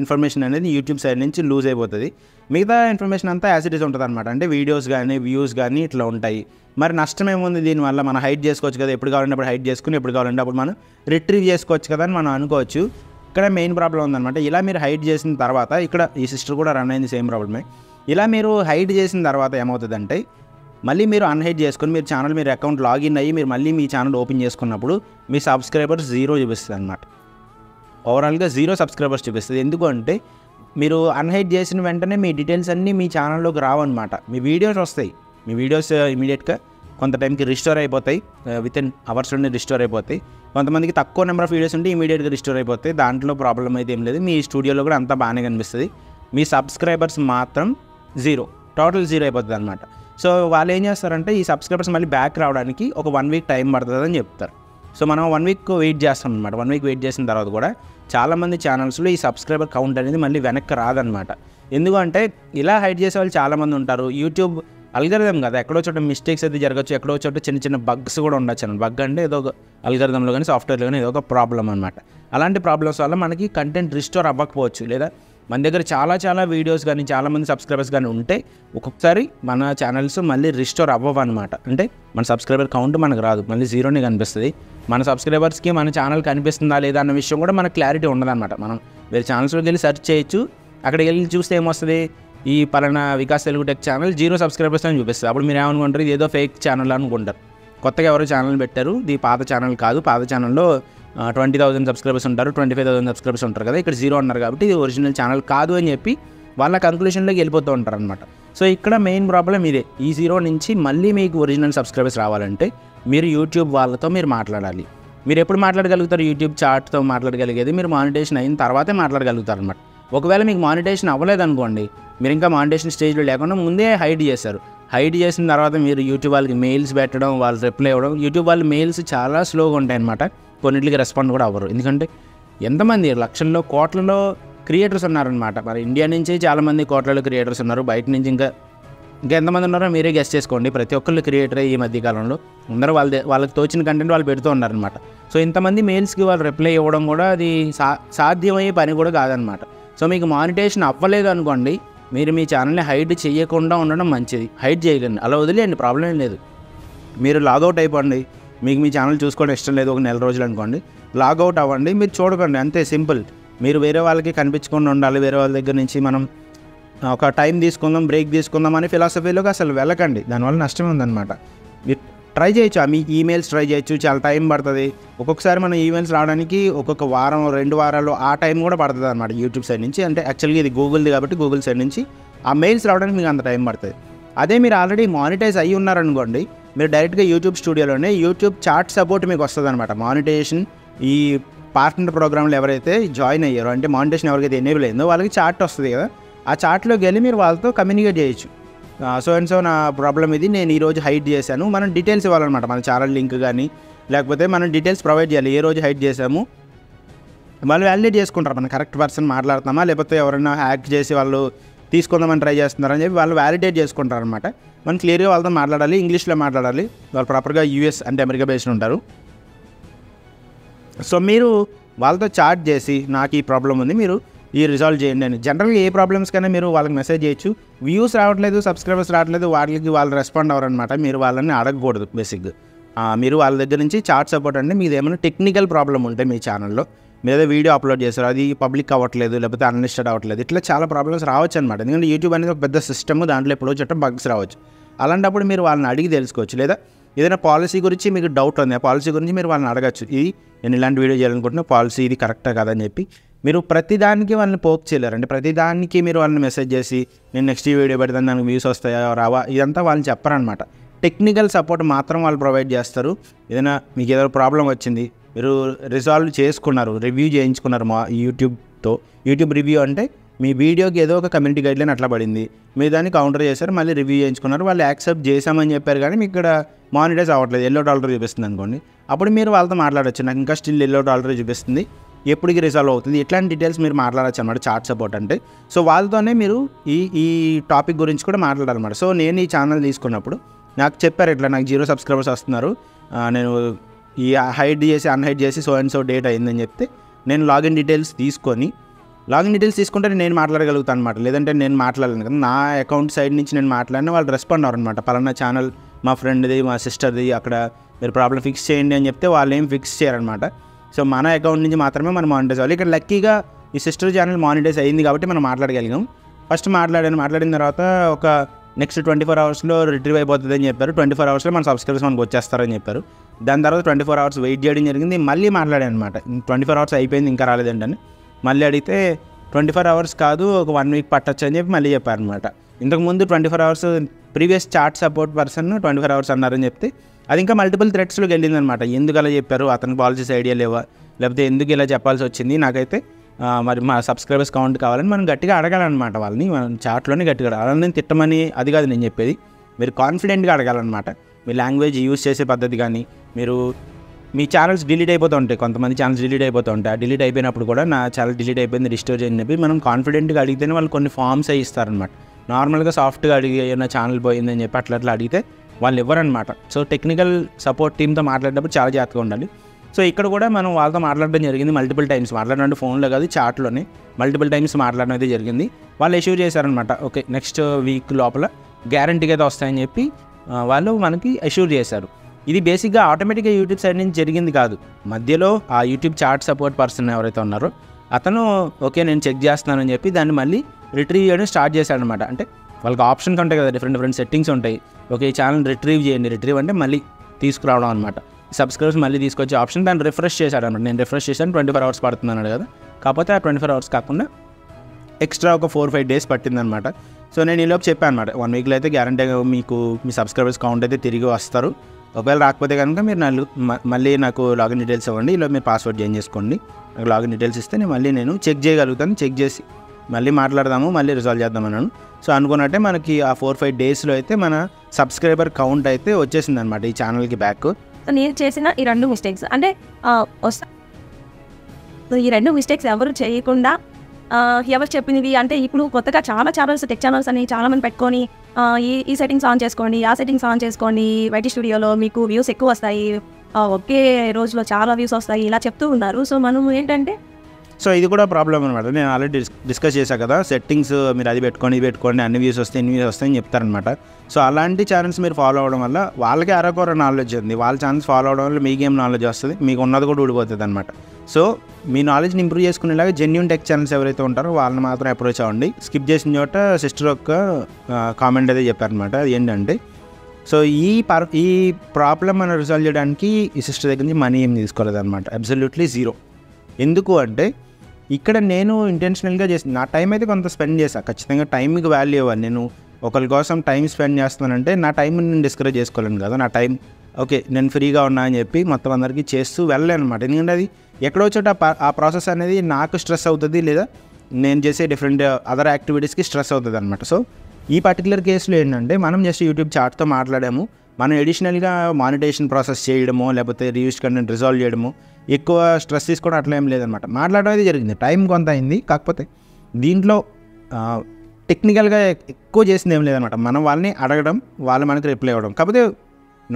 ఇన్ఫర్మేషన్ అనేది యూట్యూబ్ సైడ్ నుంచి లూజ్ అయిపోతుంది. మిగతా ఇన్ఫర్మేషన్ అంతా యాజ్ ఇట్ ఈస్ ఉంటుంది అనమాట. అంటే వీడియోస్ కానీ వ్యూస్ కానీ ఇట్లా ఉంటాయి. మరి నష్టం ఏముంది దీనివల్ల? మనం హైడ్ చేసుకోవచ్చు కదా, ఎప్పుడు కావాలంటే అప్పుడు హైడ్ చేసుకుని, ఎప్పుడు కావాలంటే అప్పుడు మనం రిట్రీవ్ చేసుకోవచ్చు కదా అని మనం అనుకోవచ్చు. ఇక్కడ మెయిన్ ప్రాబ్లం ఉందన్నమాట. ఇలా మీరు హైడ్ చేసిన తర్వాత, ఇక్కడ ఈ సిస్టర్ కూడా రన్ అయింది సేమ్ ప్రాబ్లమే. ఇలా మీరు హైడ్ చేసిన తర్వాత ఏమవుతుందంటే, మళ్ళీ మీరు అన్హైడ్ చేసుకొని మీరు ఛానల్, మీరు అకౌంట్ లాగిన్ అయ్యి మీరు మళ్ళీ మీ ఛానల్ ఓపెన్ చేసుకున్నప్పుడు మీ సబ్స్క్రైబర్స్ 0 చూపిస్తుంది అనమాట. ఓవరాల్గా 0 సబ్స్క్రైబర్స్ చూపిస్తుంది. ఎందుకు అంటే మీరు అన్హైడ్ చేసిన వెంటనే మీ డీటెయిల్స్ అన్నీ మీ ఛానల్లోకి రావన్నమాట. మీ వీడియోస్ వస్తాయి, మీ వీడియోస్ ఇమీడియట్గా కొంత టైంకి రిస్టోర్ అయిపోతాయి, వితిన్ అవర్స్లోనే రిస్టోర్ అయిపోతాయి. కొంతమందికి తక్కువ నెంబర్ ఆఫ్ వీడియోస్ ఉంటే ఇమీడియట్గా రిస్టోర్ అయిపోతాయి. దాంట్లో ప్రాబ్లం అయితే ఏం లేదు. మీ స్టూడియోలో కూడా అంతా బాగానే కనిపిస్తుంది. మీ సబ్స్క్రైబర్స్ మాత్రం 0, టోటల్ 0 అయిపోతుంది అనమాట. సో వాళ్ళు ఏం చేస్తారంటే, ఈ సబ్స్క్రైబర్స్ మళ్ళీ బ్యాక్ రావడానికి ఒక 1 week టైం పడుతుందని చెప్తారు. సో మనం 1 week వెయిట్ చేస్తాం అనమాట. 1 week వెయిట్ చేసిన తర్వాత కూడా చాలామంది ఛానల్స్లో ఈ సబ్స్క్రైబర్ కౌంట్ అనేది మళ్ళీ వెనక్కి రాదనమాట. ఎందుకంటే ఇలా హైడ్ చేసే వాళ్ళు చాలామంది ఉంటారు. యూట్యూబ్ అల్గరిథం కదా, ఎక్కడో చోట మిస్టేక్స్ అయితే జరగచ్చు, ఎక్కడో చోట చిన్న చిన్న బగ్స్ కూడా ఉండొచ్చు అన్నమాట. బగ్ అంటే ఏదో ఒక అల్గరిథంలో కానీ సాఫ్ట్వేర్లో కానీ ఏదో ఒక ప్రాబ్లం అనమాట. అలాంటి ప్రాబ్లమ్స్ వల్ల మనకి కంటెంట్ రిస్టోర్ అవ్వకపోవచ్చు, లేదా మన దగ్గర చాలా వీడియోస్ కానీ చాలామంది సబ్స్క్రైబర్స్ కానీ ఉంటే ఒక్కొక్కసారి మన ఛానల్స్ మళ్ళీ రిస్టోర్ అవ్వవు అనమాట. అంటే మన సబ్స్క్రైబర్ కౌంట్ మనకు రాదు, మళ్ళీ జీరోనే కనిపిస్తుంది. మన సబ్స్క్రైబర్స్కి మన ఛానల్ కనిపిస్తుందా లేదా అన్న విషయం కూడా మనకు క్లారిటీ ఉండదన్నమాట. మనం వేరే ఛానల్స్లోకి వెళ్ళి సెర్చ్ చేయొచ్చు, అక్కడికి వెళ్ళి చూస్తే ఏమొస్తుంది, ఈ పలానా Vikas Telugu tech channel 0 subscribers అని చూపిస్తుంది. అప్పుడు మీరు ఏమనుకుంటారు, ఇది ఏదో ఫేక్ ఛానల్ అనుకుంటారు. కొత్తగా ఎవరో ఛానల్ పెట్టారు, ఇది పాత ఛానల్ కాదు, పాత ఛానల్లో 20,000 సబ్స్క్రైబర్స్ ఉంటారు, 25,000 సబ్స్క్రైబర్స్ ఉంటారు కదా, ఇక్కడ 0 అన్నారు కాబట్టి ఇది ఒరిజినల్ ఛానల్ కాదు అని చెప్పి వాళ్ళ కన్క్లూషన్లోకి వెళ్ళిపోతూ ఉంటారు అనమాట. సో ఇక్కడ మెయిన్ ప్రాబ్లం ఇదే. ఈ 0 నుంచి మళ్ళీ మీకు ఒరిజినల్ సబ్స్క్రైబర్స్ రావాలంటే మీరు యూట్యూబ్ వాళ్ళతో మీరు మాట్లాడాలి. మీరు ఎప్పుడు మాట్లాడగలుగుతారు? యూట్యూబ్ చాట్తో మాట్లాడగలిగేది మీరు మానిటైజేషన్ అయిన తర్వాతే మాట్లాడగలుగుతారు అనమాట. ఒకవేళ మీకు మానిటైజేషన్ అవ్వలేదనుకోండి, మీరు ఇంకా మానిటైజేషన్ స్టేజ్లో లేకుండా ముందే హైడ్ చేశారు. హైడ్ చేసిన తర్వాత మీరు యూట్యూబ్ వాళ్ళకి మెయిల్స్ పెట్టడం, వాళ్ళు రిప్లై ఇవ్వడం. యూట్యూబ్ వాళ్ళ మెయిల్స్ చాలా స్లోగా ఉంటాయి అనమాట, కొన్నింటికి రెస్పాండ్ కూడా అవ్వరు. ఎందుకంటే ఎంతమంది లక్షల్లో కోట్లలో క్రియేటర్స్ ఉన్నారనమాట. మరి ఇండియా నుంచి చాలామంది కోట్లలో క్రియేటర్స్ ఉన్నారు, బయట నుంచి ఇంకా ఎంతమంది ఉన్నారో మీరే గెస్ట్ చేసుకోండి. ప్రతి ఒక్కళ్ళు క్రియేటరే ఈ మధ్యకాలంలో. అందరూ వాళ్ళకి తోచిన కంటెంట్ వాళ్ళు పెడుతూ ఉన్నారనమాట. సో ఇంతమంది మెయిల్స్కి వాళ్ళు రిప్లై ఇవ్వడం కూడా అది సాధ్యమయ్యే పని కూడా కాదనమాట. సో మీకు మానిటైజేషన్ అవ్వలేదు అనుకోండి, మీరు మీ ఛానల్ని హైడ్ చేయకుండా ఉండడం మంచిది. హైడ్ చేయకండి, అలా వదిలేయండి, ప్రాబ్లం ఏం లేదు. మీరు లాగౌట్ అయిపోండి. మీకు మీ ఛానల్ చూసుకోవడం ఇష్టం లేదు ఒక నెల రోజులు అనుకోండి, లాగౌట్ అవ్వండి, మీరు చూడకండి, అంతే సింపుల్. మీరు వేరే వాళ్ళకి కనిపించకుండా ఉండాలి, వేరే వాళ్ళ దగ్గర నుంచి మనం ఒక టైం తీసుకుందాం, బ్రేక్ తీసుకుందాం అని ఫిలాసఫీలోకి అసలు వెళ్ళకండి. దానివల్ల నష్టం ఉందన్నమాట. మీరు ట్రై చేయొచ్చు, మీ ఈమెయిల్స్ ట్రై చేయొచ్చు, చాలా టైం పడుతుంది. ఒక్కొక్కసారి మన ఈమెయిల్స్ రావడానికి ఒక్కొక్క వారం 2 వారాలు ఆ టైం కూడా పడుతుంది అనమాట యూట్యూబ్ సైడ్ నుంచి. అంటే యాక్చువల్గా ఇది గూగుల్ది కాబట్టి గూగుల్ సైడ్ నుంచి ఆ మెయిల్స్ రావడానికి మీకు అంత టైం పడుతుంది. అదే మీరు ఆల్రెడీ మానిటైజ్ అయ్యి ఉన్నారనుకోండి, మీరు డైరెక్ట్గా యూట్యూబ్ స్టూడియోలోనే యూట్యూబ్ చాట్ సపోర్ట్ మీకు వస్తుంది అనమాట. మానిటైజేషన్ ఈ పార్ట్నర్ ప్రోగ్రాంలో ఎవరైతే జాయిన్ అయ్యారో, అంటే మానిటైజేషన్ ఎవరికైతే ఎనేబుల్ అయిందో వాళ్ళకి చాట్ వస్తుంది కదా, ఆ చాట్లోకి వెళ్ళి మీరు వాళ్ళతో కమ్యూనికేట్ చేయొచ్చు. సో అండ్ సో నా ప్రాబ్లం ఇది, నేను ఈరోజు హైడ్ చేశాను. మనం డీటెయిల్స్ ఇవ్వాలన్నమాట, మన ఛానల్ లింక్ కానీ లేకపోతే మనం డీటెయిల్స్ ప్రొవైడ్ చేయాలి. ఏ రోజు హైడ్ చేసాము వాళ్ళు వ్యాలిడేట్ చేసుకుంటారు, మనం కరెక్ట్ పర్సన్ మాట్లాడుతున్నామా లేకపోతే ఎవరైనా హ్యాక్ చేసి వాళ్ళు తీసుకుందామని ట్రై చేస్తున్నారని చెప్పి వాళ్ళు వ్యాలిడేట్ చేసుకుంటారు అనమాట. మనం క్లియర్గా వాళ్ళతో మాట్లాడాలి, ఇంగ్లీష్లో మాట్లాడాలి. వాళ్ళు ప్రాపర్గా యూఎస్ అంటే అమెరికా బేస్డ్ ఉంటారు. సో మీరు వాళ్ళతో చాట్ చేసి నాకు ఈ ప్రాబ్లం ఉంది, మీరు ఈ రిజాల్వ్ చేయండి అని. జనరల్గా ఏ ప్రాబ్లమ్స్ కన్నా మీరు వాళ్ళకి మెసేజ్ చేయొచ్చు. వ్యూస్ రావట్లేదు, సబ్స్క్రైబర్స్ రావట్లేదు, వాళ్ళకి వాళ్ళు రెస్పాండ్ అవ్వరనమాట. మీరు వాళ్ళని అడగకూడదు. బేసిక్గా మీరు వాళ్ళ దగ్గర నుంచి చాట్ సపోర్ట్ అంటే మీది ఏమైనా టెక్నికల్ ప్రాబ్లం ఉంటే మీ ఛానల్లో, మీరు ఏదో వీడియో అప్లోడ్ చేస్తారు, అది పబ్లిక్ అవ్వట్లేదు లేకపోతే అన్లిస్టెడ్ అవ్వట్లేదు, ఇట్లా చాలా ప్రాబ్లమ్స్ రావచ్చు అనమాట. ఎందుకంటే యూట్యూబ్ అనేది ఒక పెద్ద సిస్టమ్, దాంట్లో ఎప్పుడో చట్టం బగ్స్ రావచ్చు. అలాంటప్పుడు మీరు వాళ్ళని అడిగి తెలుసుకోవచ్చు. లేదా ఏదైనా పాలసీ గురించి మీకు డౌట్ ఉంది, ఆ పాలసీ గురించి మీరు వాళ్ళని అడగచ్చు. ఇది నేను ఇలాంటి వీడియో చేయాలనుకుంటున్నా, పాలసీ ఇది కరెక్టా కాదని చెప్పి. మీరు ప్రతిదానికి వాళ్ళని పోక్ చేయలేరు. అంటే ప్రతిదానికి మీరు వాళ్ళని మెసేజ్ చేసి నేను నెక్స్ట్ వీడియో పెడతాను, దానికి వ్యూస్ వస్తాయా రావా, ఇదంతా వాళ్ళని చెప్పరనమాట. టెక్నికల్ సపోర్ట్ మాత్రం వాళ్ళు ప్రొవైడ్ చేస్తారు. ఏదైనా మీకు ఏదైనా ప్రాబ్లం వచ్చింది, మీరు రిజాల్వ్ చేసుకున్నారు, రివ్యూ చేయించుకున్నారు మా యూట్యూబ్తో. యూట్యూబ్ రివ్యూ అంటే మీ వీడియోకి ఏదో ఒక కమ్యూనిటీ గైడ్లైన్ అట్లా పడింది, మీరు దాన్ని కౌంటర్ చేశారు, మళ్ళీ రివ్యూ చేయించుకున్నారు, వాళ్ళు యాక్సెప్ట్ చేశామని చెప్పారు, కానీ మీకు ఇక్కడ మానిటైజ్ అవ్వట్లేదు, $1 చూపిస్తుంది అనుకోండి. అప్పుడు మీరు వాళ్ళతో మాట్లాడచ్చు, నాకు ఇంకా స్టిల్ $1 చూపిస్తుంది, ఎప్పటికి రిజాల్వ్ అవుతుంది, ఇట్లాంటి డీటెయిల్స్ మీరు మాట్లాడచ్చు అనమాట చాట్ సపోర్ట్ అంటే. సో వాళ్ళతోనే మీరు ఈ టాపిక్ గురించి కూడా మాట్లాడాలన్నమాట. సో నేను ఈ ఛానల్ తీసుకున్నప్పుడు నాకు చెప్పారు, ఇట్లా నాకు 0 సబ్స్క్రైబర్స్ వస్తున్నారు, నేను ఈ హైడ్ చేసి అన్హైడ్ చేసి సో అండ్ సో డేట్ అయిందని చెప్తే నేను లాగిన్ డీటెయిల్స్ తీసుకుంటే నేను మాట్లాడగలుగుతాను అనమాట. లేదంటే నేను మాట్లాడలేను కదా, నా అకౌంట్ సైడ్ నుంచి నేను మాట్లాడిన వాళ్ళు రెస్పాండ్ అవ్వరు అనమాట. పలానా ఛానల్ మా ఫ్రెండ్ది, మా సిస్టర్ది, అక్కడ మీరు ప్రాబ్లం ఫిక్స్ చేయండి అని చెప్తే వాళ్ళు ఏం ఫిక్స్ చేయరనమాట. సో మన అకౌంట్ నుంచి మాత్రమే మనం మానిటైజ్ అవ్వాలి. ఇక్కడ లక్కీగా ఈ సిస్టర్ ఛానల్ మానిటైజ్ అయింది కాబట్టి మనం మాట్లాడగలిగాం. ఫస్ట్ మాట్లాడిన తర్వాత ఒక నెక్స్ట్ 24 అవర్స్లో రిట్రీవ్ అయిపోతుంది అని చెప్పారు. 24 అవర్స్లో మన సబ్స్క్రైబర్స్ మనకు వచ్చేస్తారని చెప్పారు. దాని తర్వాత 24 అవర్స్ వెయిట్ చేయడం జరిగింది. మళ్ళీ మాట్లాడాను అనమాట, 24 అవర్స్ అయిపోయింది ఇంకా రాలేదండి. మళ్ళీ అడిగితే 24 అవర్స్ కాదు, ఒక 1 వీక్ పట్టచ్చు అని చెప్పి మళ్ళీ చెప్పారనమాట. ఇంతకుముందు 24 hours previous chat support person 24 hours అన్నారని చెప్తే అది ఇంకా మల్టిపుల్ థ్రెడ్స్లోకి వెళ్ళిందనమాట. ఎందుకు అలా చెప్పారు, అతని పాలసీస్ ఐడియా లేవా, లేకపోతే ఎందుకు ఇలా చెప్పాల్సి వచ్చింది, నాకైతే మరి మా సబ్స్క్రైబర్స్ కౌంట్ కావాలని మనం గట్టిగా అడగాలన్నమాట. వాళ్ళని మనం చాట్లోనే గట్టిగా అడగాలని, తిట్టమని అది కాదు నేను చెప్పేది. మీరు కాన్ఫిడెంట్గా అడగాలన్నమాట. మీ లాంగ్వేజ్ యూజ్ చేసే పద్ధతి కానీ, మీరు మీ ఛానల్స్ డిలీట్ అయిపోతూ ఉంటాయి, కొంతమంది ఛానల్స్ డిలీట్ అయిపోతూ ఉంటాయి. ఆ డిలీట్ అయిపోయినప్పుడు కూడా నా ఛానల్ డిలీట్ అయిపోయింది రిస్టోర్ చేయని చెప్పి మనం కాన్ఫిడెంట్గా అడిగితేనే వాళ్ళు కొన్ని ఫామ్స్ అవి ఇస్తారనమాట. నార్మల్గా సాఫ్ట్గా అడిగి ఏమైనా ఛానల్ పోయిందని చెప్పి అట్లా అడిగితే వాళ్ళు ఇవ్వరనమాట. సో టెక్నికల్ సపోర్ట్ టీమ్తో మాట్లాడేటప్పుడు చాలా జాగ్రత్తగా ఉండాలి. సో ఇక్కడ కూడా మనం వాళ్ళతో మాట్లాడడం జరిగింది, మల్టిపుల్ టైమ్స్ మాట్లాడినట్టు ఫోన్లో కాదు చాట్లోనే మల్టిపుల్ టైమ్స్ మాట్లాడడం అయితే జరిగింది. వాళ్ళు ఇష్యూ చేశారనమాట, ఓకే నెక్స్ట్ వీక్ లోపల గ్యారంటీగా అయితే వస్తాయని చెప్పి వాళ్ళు మనకి అష్యూర్ చేశారు. ఇది బేసిక్గా ఆటోమేటిక్గా యూట్యూబ్ సైడ్ నుంచి జరిగింది కాదు. మధ్యలో ఆ యూట్యూబ్ చాట్ సపోర్ట్ పర్సన్ ఎవరైతే ఉన్నారో అతను ఓకే నేను చెక్ చేస్తున్నానని చెప్పి దాన్ని మళ్ళీ రిట్రీవ్ చేయడం స్టార్ట్ చేశాడనమాట. అంటే వాళ్ళకి ఆప్షన్స్ ఉంటాయి కదా, డిఫరెంట్ సెట్టింగ్స్ ఉంటాయి. ఓకే ఈ ఛానల్ రిట్రీవ్ చేయండి, రిట్రీవ్ అంటే మళ్ళీ తీసుకురావడం అనమాట. సబ్స్క్రైబర్స్ మళ్ళీ తీసుకొచ్చే ఆప్షన్ దాన్ని రిఫ్రెష్ చేశాడు అనమాట. నేను రిఫ్రెష్ చేశాను 24 hours పడుతుంది అన్నాడు కదా, కాకపోతే ఆ 24 hours కాకుండా ఎక్స్ట్రా ఒక 4-5 days పట్టిందనమాట. సో నేను ఈలోపు చెప్పాను అనమాట, 1 weekలో అయితే గ్యారంటీగా మీకు మీ సబ్స్క్రైబర్స్ కౌంట్ అయితే తిరిగి వస్తారు. ఒకవేళ రాకపోతే కనుక మీరు మళ్ళీ నాకు లాగిన్ డీటెయిల్స్ ఇవ్వండి, ఇలా మీరు పాస్వర్డ్ చేంజ్ చేసుకోండి. నాకు లాగిన్ డీటెయిల్స్ ఇస్తే నేను చెక్ చేయగలుగుతాను, చెక్ చేసి మళ్ళీ మాట్లాడదాము, మళ్ళీ రిజాల్వ్ చేద్దామన్నాను. సో అనుకున్నట్టే మనకి ఆ 4-5 daysలో అయితే మన సబ్స్క్రైబర్ కౌంట్ అయితే వచ్చేసింది అనమాట ఈ ఛానల్కి బ్యాక్. నేను చేసిన ఈ 2 మిస్టేక్స్ అంటే ఈ 2 మిస్టేక్స్ ఎవరు చేయకుండా ఎవరు చెప్పినవి అంటే ఇప్పుడు కొత్తగా చాలా ఛానల్స్ టెక్ ఛానల్స్ అని చాలామంది పెట్టుకొని ఈ సెట్టింగ్స్ ఆన్ చేసుకోండి, ఆ సెట్టింగ్స్ ఆన్ చేసుకోండి, వైటీ స్టూడియోలో మీకు వ్యూస్ ఎక్కువ వస్తాయి, ఒకే రోజులో చాలా వ్యూస్ వస్తాయి ఇలా చెప్తూ ఉన్నారు. సో మనం ఏంటంటే సో ఇది కూడా ప్రాబ్లం అనమాట. నేను ఆల్రెడీ డిస్కస్ చేశాను కదా, సెట్టింగ్స్ మీరు అది పెట్టుకోండి ఇది పెట్టుకోండి అన్ని వ్యూస్ వస్తాయి ఇన్ని వ్యూస్ వస్తాయని చెప్తారనమాట. సో అలాంటి ఛానల్స్ మీరు ఫాలో అవడం వల్ల వాళ్ళకి అరకొర నాలెడ్జ్ ఉంది, వాళ్ళ ఛానల్స్ ఫాలో అవడం వల్ల మీకేం నాలెడ్జ్ వస్తుంది, మీకు ఉన్నది కూడా ఊడిపోతుంది అనమాట. సో మీ నాలెడ్జ్ని ఇంప్రూవ్ చేసుకునేలాగా జెన్యూన్ టెక్ ఛానల్స్ ఎవరైతే ఉంటారో వాళ్ళని మాత్రం అప్రోచ్ అవ్వండి. స్కిప్ చేసిన చోట సిస్టర్ ఒక కామెంట్ అయితే చెప్పారనమాట, అది ఏంటంటే సో ఈ ప్రాబ్లం మనం రిజాల్వ్ చేయడానికి ఈ సిస్టర్ దగ్గర నుంచి మనీ ఏం తీసుకోలేదు అనమాట, అబ్సల్యూట్లీ జీరో. ఎందుకు అంటే ఇక్కడ నేను ఇంటెన్షనల్గా చేసి నా టైం అయితే కొంత స్పెండ్ చేశాను, ఖచ్చితంగా టైంకి వాల్యూ ఇవ్వాలి. నేను ఒకరి కోసం టైం స్పెండ్ చేస్తున్నానంటే నా టైంని నేను డిస్కరేజ్ చేసుకోలేను కదా, నా టైం ఓకే నేను ఫ్రీగా ఉన్నా అని చెప్పి మొత్తం అందరికీ చేస్తూ వెళ్ళాను అనమాట. ఎందుకంటే అది ఎక్కడో చోట ఆ ప్రాసెస్ అనేది నాకు స్ట్రెస్ అవుతుంది, లేదా నేను చేసే డిఫరెంట్ అదర్ యాక్టివిటీస్కి స్ట్రెస్ అవుతుంది అనమాట. సో ఈ పర్టికులర్ కేసులో ఏంటంటే మనం జస్ట్ యూట్యూబ్ చాట్తో మాట్లాడాము, మనం ఎడిషనల్గా మానిటైజేషన్ ప్రాసెస్ చేయడమో లేకపోతే రివ్యూస్ కంటెంట్ రిజాల్వ్ చేయడమో ఎక్కువ స్ట్రెస్ తీసుకోవడం అట్లా ఏం లేదనమాట. మాట్లాడడం అయితే జరిగింది, టైం కొంత అయింది, కాకపోతే దీంట్లో టెక్నికల్గా ఎక్కువ చేసింది ఏం లేదనమాట. మనం వాళ్ళని అడగడం, వాళ్ళు మనకి రిప్లై ఇవ్వడం. కాకపోతే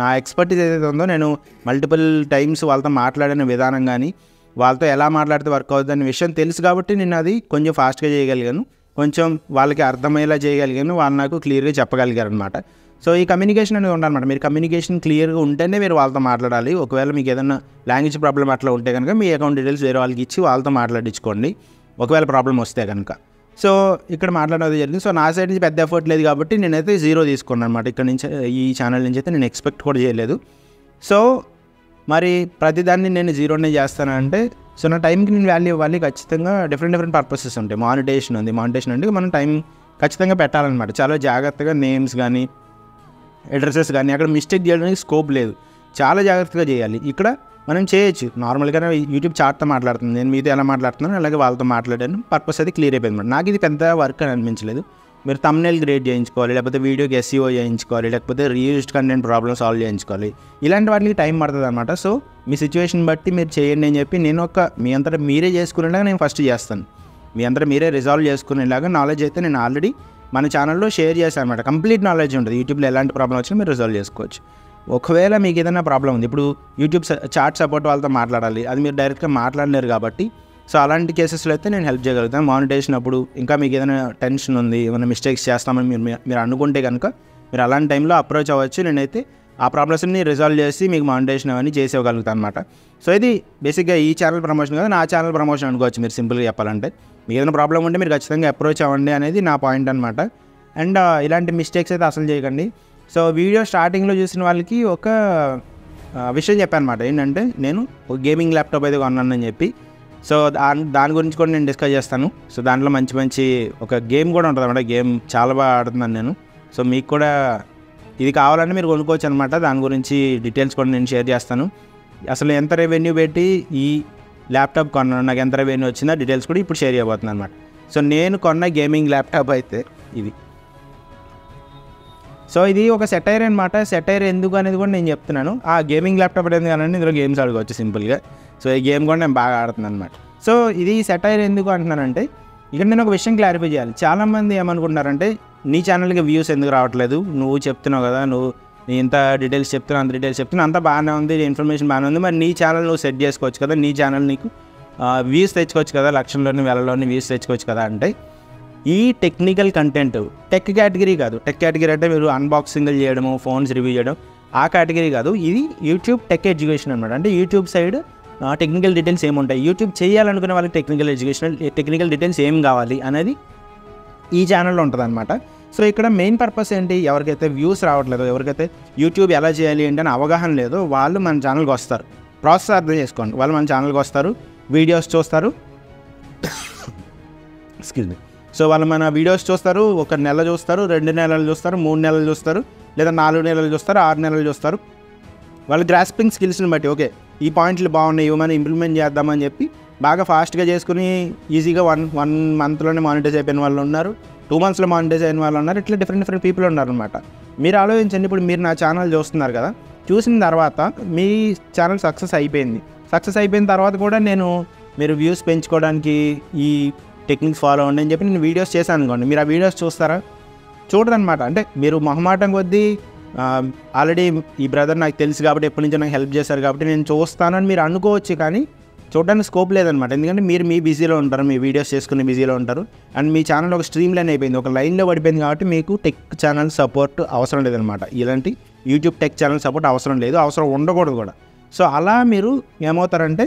నా ఎక్స్పర్టీస్ ఏదైతే ఉందో నేను మల్టిపుల్ టైమ్స్ వాళ్ళతో మాట్లాడిన విధానం కానీ వాళ్ళతో ఎలా మాట్లాడితే వర్క్ అవుతుంది అనే విషయం తెలుసు కాబట్టి నేను అది కొంచెం ఫాస్ట్గా చేయగలిగాను, కొంచెం వాళ్ళకి అర్థమయ్యేలా చేయగలిగాను, వాళ్ళు నాకు క్లియర్గా చెప్పగలిగారు అనమాట. సో ఈ కమ్యూనికేషన్ అనేది ఉండాలన్నమాట. మీరు కమ్యూనికేషన్ క్లియర్గా ఉంటేనే మీరు వాళ్ళతో మాట్లాడాలి. ఒకవేళ మీకు ఏదైనా లాంగ్వేజ్ ప్రాబ్లం అట్లా ఉంటే కనుక మీ అకౌంట్ డీటెయిల్స్ వేరే వాళ్ళకి ఇచ్చి వాళ్ళతో మాట్లాడించుకోండి ఒకవేళ ప్రాబ్లం వస్తే కనుక. సో ఇక్కడ మాట్లాడేది జరిగింది. సో నా సైడ్ నుంచి పెద్ద ఎఫర్ట్ లేదు కాబట్టి నేనైతే 0 తీసుకున్నాను అనమాట. ఇక్కడ నుంచి ఈ ఛానల్ నుంచి అయితే నేను ఎక్స్పెక్ట్ కూడా చేయలేదు. సో మరి ప్రతిదాన్ని నేను 0నే చేస్తానంటే సో నా టైంకి నేను వాల్యూ ఇవ్వాలి. ఖచ్చితంగా డిఫరెంట్ పర్పసెస్ ఉంటాయి. మానిటైజేషన్ ఉంది, మానిటైజేషన్ అంటే మనం టైం ఖచ్చితంగా పెట్టాలన్నమాట. చాలా జాగ్రత్తగా నేమ్స్ కానీ అడ్రసెస్ కానీ అక్కడ మిస్టేక్ చేయడానికి స్కోప్ లేదు, చాలా జాగ్రత్తగా చేయాలి. ఇక్కడ మనం చేయొచ్చు నార్మల్గానే యూట్యూబ్ చాట్తో మాట్లాడుతుంది, నేను మీతో ఎలా మాట్లాడుతున్నాను అలాగే వాళ్ళతో మాట్లాడాను, పర్పస్ అది క్లియర్ అయిపోయింది. నాకు ఇది పెద్ద వర్క్ అని అనిపించలేదు. మీరు థంబ్నెయిల్ క్రియేట్ చేయించుకోవాలి, లేకపోతే వీడియోకి SEO చేయించుకోవాలి, లేకపోతే రీయూజ్డ్ కంటెంట్ ప్రాబ్లమ్ సాల్వ్ చేయించుకోవాలి, ఇలాంటి వాటికి టైం పడుతుంది అనమాట. సో మీ సిచ్యువేషన్ బట్టి మీరు చేయండి అని చెప్పి నేను మీ అంతటా మీరే చేసుకునేలాగా నేను ఫస్ట్ చేస్తాను. మీ అంతటా మీరే రిజాల్వ్ చేసుకునేలాగా నాలెడ్జ్ అయితే నేను ఆల్రెడీ మన ఛానల్లో షేర్ చేశాను అనమాట. కంప్లీట్ నాలెడ్జ్ ఉంటుంది, యూట్యూబ్లో ఎలాంటి ప్రాబ్లం వచ్చినా మీరు రిజాల్వ్ చేసుకోవచ్చు. ఒకవేళ మీకు ఏదైనా ప్రాబ్లం ఉంది, ఇప్పుడు యూట్యూబ్ చాట్ సపోర్ట్ వాళ్ళతో మాట్లాడాలి, అది మీరు డైరెక్ట్గా మాట్లాడలేరు కాబట్టి సో అలాంటి కేసెస్లో అయితే నేను హెల్ప్ చేయగలుగుతాను. మానిటైజేషన్ అప్పుడు ఇంకా మీకు ఏదైనా టెన్షన్ ఉంది, ఏమైనా మిస్టేక్స్ చేస్తామని మీరు అనుకుంటే కనుక మీరు అలాంటి టైంలో అప్రోచ్ అవ్వచ్చు. నేనైతే ఆ ప్రాబ్లమ్స్ని రిజాల్వ్ చేసి మీకు మానిటైజేషన్ అవన్నీ చేసేయగలుగుతాను అనమాట. సో ఇది బేసిక్గా ఈ ఛానల్ ప్రమోషన్ కదా, నా ఛానల్ ప్రమోషన్ అనుకోవచ్చు మీరు సింపుల్గా చెప్పాలంటే. మీకు ఏదైనా ప్రాబ్లం ఉంటే మీరు ఖచ్చితంగా అప్రోచ్ అవ్వండి అనేది నా పాయింట్ అనమాట. అండ్ ఇలాంటి మిస్టేక్స్ అయితే అసలు చేయకండి. సో వీడియో స్టార్టింగ్లో చూసిన వాళ్ళకి ఒక విషయం చెప్పాను అనమాట, ఏంటంటే నేను ఒక గేమింగ్ ల్యాప్టాప్ అయితే కొన్నానని చెప్పి. సో దాని గురించి కూడా నేను డిస్కస్ చేస్తాను. సో దాంట్లో మంచి ఒక గేమ్ కూడా ఉంటుంది అనమాట, గేమ్ చాలా బాగా ఆడుతున్నాను నేను. సో మీకు కూడా ఇది కావాలంటే మీరు కొనుక్కోవచ్చు అనమాట. దాని గురించి డీటెయిల్స్ కూడా నేను షేర్ చేస్తాను. అసలు ఎంత రెవెన్యూ పెట్టి ఈ ల్యాప్టాప్ కొన్నాను, నాకు ఎంత రెవెన్యూ వచ్చిందో డీటెయిల్స్ కూడా ఇప్పుడు షేర్ చేయబోతున్నాను అనమాట. సో నేను కొన్న గేమింగ్ ల్యాప్టాప్ అయితే ఇది. సో ఇది ఒక సెటైర్ అనమాట. సెటైర్ ఎందుకు అనేది కూడా నేను చెప్తున్నాను. ఆ గేమింగ్ ల్యాప్టాప్ అనేది కానీ ఇందులో గేమ్స్ ఆడుకోవచ్చు సింపుల్గా. సో ఈ గేమ్ కూడా నేను బాగా ఆడుతున్నాను అనమాట. సో ఇది సెటైర్ ఎందుకు అంటున్నానంటే ఇక్కడ నేను ఒక విషయం క్లారిఫై చేయాలి. చాలామంది ఏమనుకుంటున్నారంటే నీ ఛానల్కి వ్యూస్ ఎందుకు రావట్లేదు, నువ్వు చెప్తున్నావు కదా, నీ ఇంత డీటెయిల్స్ చెప్తున్నావు, అంత డీటెయిల్స్ చెప్తున్నావు, అంతా బాగానే ఉంది, ఇన్ఫర్మేషన్ బాగానే ఉంది, మరి నీ ఛానల్ నువ్వు సెట్ చేసుకోవచ్చు కదా, నీ ఛానల్ నీకు వ్యూస్ తెచ్చుకోవచ్చు కదా, లక్షల్లోని వేలలోని వ్యూస్ తెచ్చుకోవచ్చు కదా అంటే ఈ టెక్నికల్ కంటెంట్ టెక్ కేటగిరీ కాదు. టెక్ కేటగిరీ అంటే మీరు అన్బాక్సింగ్లు చేయడము, ఫోన్స్ రివ్యూ చేయడం ఆ కేటగిరీ కాదు. ఇది యూట్యూబ్ టెక్ ఎడ్యుకేషన్ అనమాట. అంటే యూట్యూబ్ సైడ్ టెక్నికల్ డీటెయిల్స్ ఏముంటాయి, యూట్యూబ్ చేయాలనుకునే వాళ్ళకి టెక్నికల్ డీటెయిల్స్ ఏం కావాలి అనేది ఈ ఛానల్లో ఉంటుంది అనమాట. సో ఇక్కడ మెయిన్ పర్పస్ ఏంటి, ఎవరికైతే వ్యూస్ రావట్లేదో, ఎవరికైతే యూట్యూబ్ ఎలా చేయాలి ఏంటి అని అవగాహన లేదో వాళ్ళు మన ఛానల్కి వస్తారు. ప్రాసెస్ అర్థం చేసుకోండి. వాళ్ళు మన ఛానల్కి వస్తారు, వీడియోస్ చూస్తారు. Excuse me. సో వాళ్ళు మన వీడియోస్ చూస్తారు, 1 నెల చూస్తారు, 2 నెలలు చూస్తారు, 3 నెలలు చూస్తారు, లేదా 4 నెలలు చూస్తారు, 6 నెలలు చూస్తారు. వాళ్ళు గ్రాస్పింగ్ స్కిల్స్ని బట్టి ఓకే ఈ పాయింట్లు బాగున్నాయి, ఇవి మనం ఇంప్లిమెంట్ చేద్దామని చెప్పి బాగా ఫాస్ట్గా చేసుకుని ఈజీగా వన్ మంత్లోనే మానిటైజ్ అయిపోయిన వాళ్ళు ఉన్నారు, 2 మంత్స్లో మానిటైజ్ అయిన వాళ్ళు ఉన్నారు. ఇట్లా డిఫరెంట్ పీపుల్ ఉన్నారనమాట. మీరు ఆలోచించండి, ఇప్పుడు మీరు నా ఛానల్ చూస్తున్నారు కదా, చూసిన తర్వాత మీ ఛానల్ సక్సెస్ అయిపోయిన తర్వాత కూడా మీరు వ్యూస్ పెంచుకోవడానికి ఈ టెక్నిక్స్ ఫాలో అవ్వండి అని చెప్పి నేను వీడియోస్ చేశాను అనుకోండి, మీరు ఆ వీడియోస్ చూస్తారా? చూడరనమాట. అంటే మీరు మొహమాటం కొద్దీ ఆల్రెడీ ఈ బ్రదర్ నాకు తెలుసు కాబట్టి ఎప్పటి నుంచో నాకు హెల్ప్ చేశారు కాబట్టి నేను చూస్తానని మీరు అనుకోవచ్చు, కానీ చూడడానికి స్కోప్ లేదనమాట. ఎందుకంటే మీరు మీ బిజీలో ఉంటారు, మీ వీడియోస్ చేసుకునే బిజీలో ఉంటారు, అండ్ మీ ఛానల్ ఒక స్ట్రీమ్ లైన్ అయిపోయింది, ఒక లైన్లో పడిపోయింది కాబట్టి మీకు టెక్ ఛానల్ సపోర్ట్ అవసరం లేదనమాట. ఇలాంటి యూట్యూబ్ టెక్ ఛానల్ సపోర్ట్ అవసరం లేదు, అవసరం ఉండకూడదు కూడా. సో అలా మీరు ఏమవుతారంటే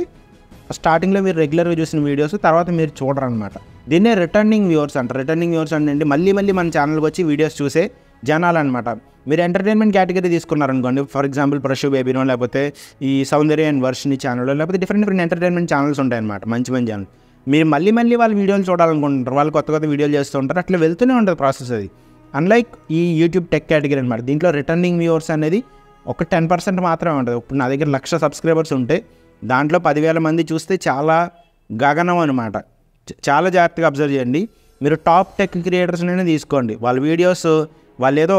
స్టార్టింగ్లో మీరు రెగ్యులర్గా చూసిన వీడియోస్ తర్వాత మీరు చూడరనమాట. దీన్నే రిటర్నింగ్ వ్యూవర్స్ అంటారు. రిటర్నింగ్ వ్యూవర్స్ అంటే మళ్ళీ మన ఛానల్కి వచ్చి వీడియోస్ చూసే జనాలు అనమాట. మీరు ఎంటర్టైన్మెంట్ కేటగిరీ తీసుకున్నారనుకోండి, ఫర్ ఎగ్జాంపుల్ ప్రశు బేబీనో, లేకపోతే ఈ సౌందర్య అండ్ వర్షిని ఛానల్, లేకపోతే డిఫరెంట్ ఎంటర్టైన్మెంట్ ఛానల్స్ ఉంటాయన్నమాట, మంచి ఛానల్. మీరు మళ్ళీ వాళ్ళ వీడియోలు చూడాలనుకుంటారు, వాళ్ళు కొత్త వీడియోలు చేస్తూ ఉంటారు, అట్లా వెళ్తూనే ఉంటుంది ప్రాసెస్. అది అన్లైక్ ఈ యూట్యూబ్ టెక్ కేటగిరీ అనమాట. దీంట్లో రిటర్నింగ్ వ్యూవర్స్ అనేది ఒక 10% మాత్రమే ఉంటుంది. ఇప్పుడు నా దగ్గర 1,00,000 సబ్స్క్రైబర్స్ ఉంటే దాంట్లో 10,000 మంది చూస్తే చాలా గగనం అనమాట. చాలా జాగ్రత్తగా అబ్జర్వ్ చేయండి. మీరు టాప్ టెక్ క్రియేటర్స్నే తీసుకోండి, వాళ్ళ వీడియోస్ వాళ్ళు ఏదో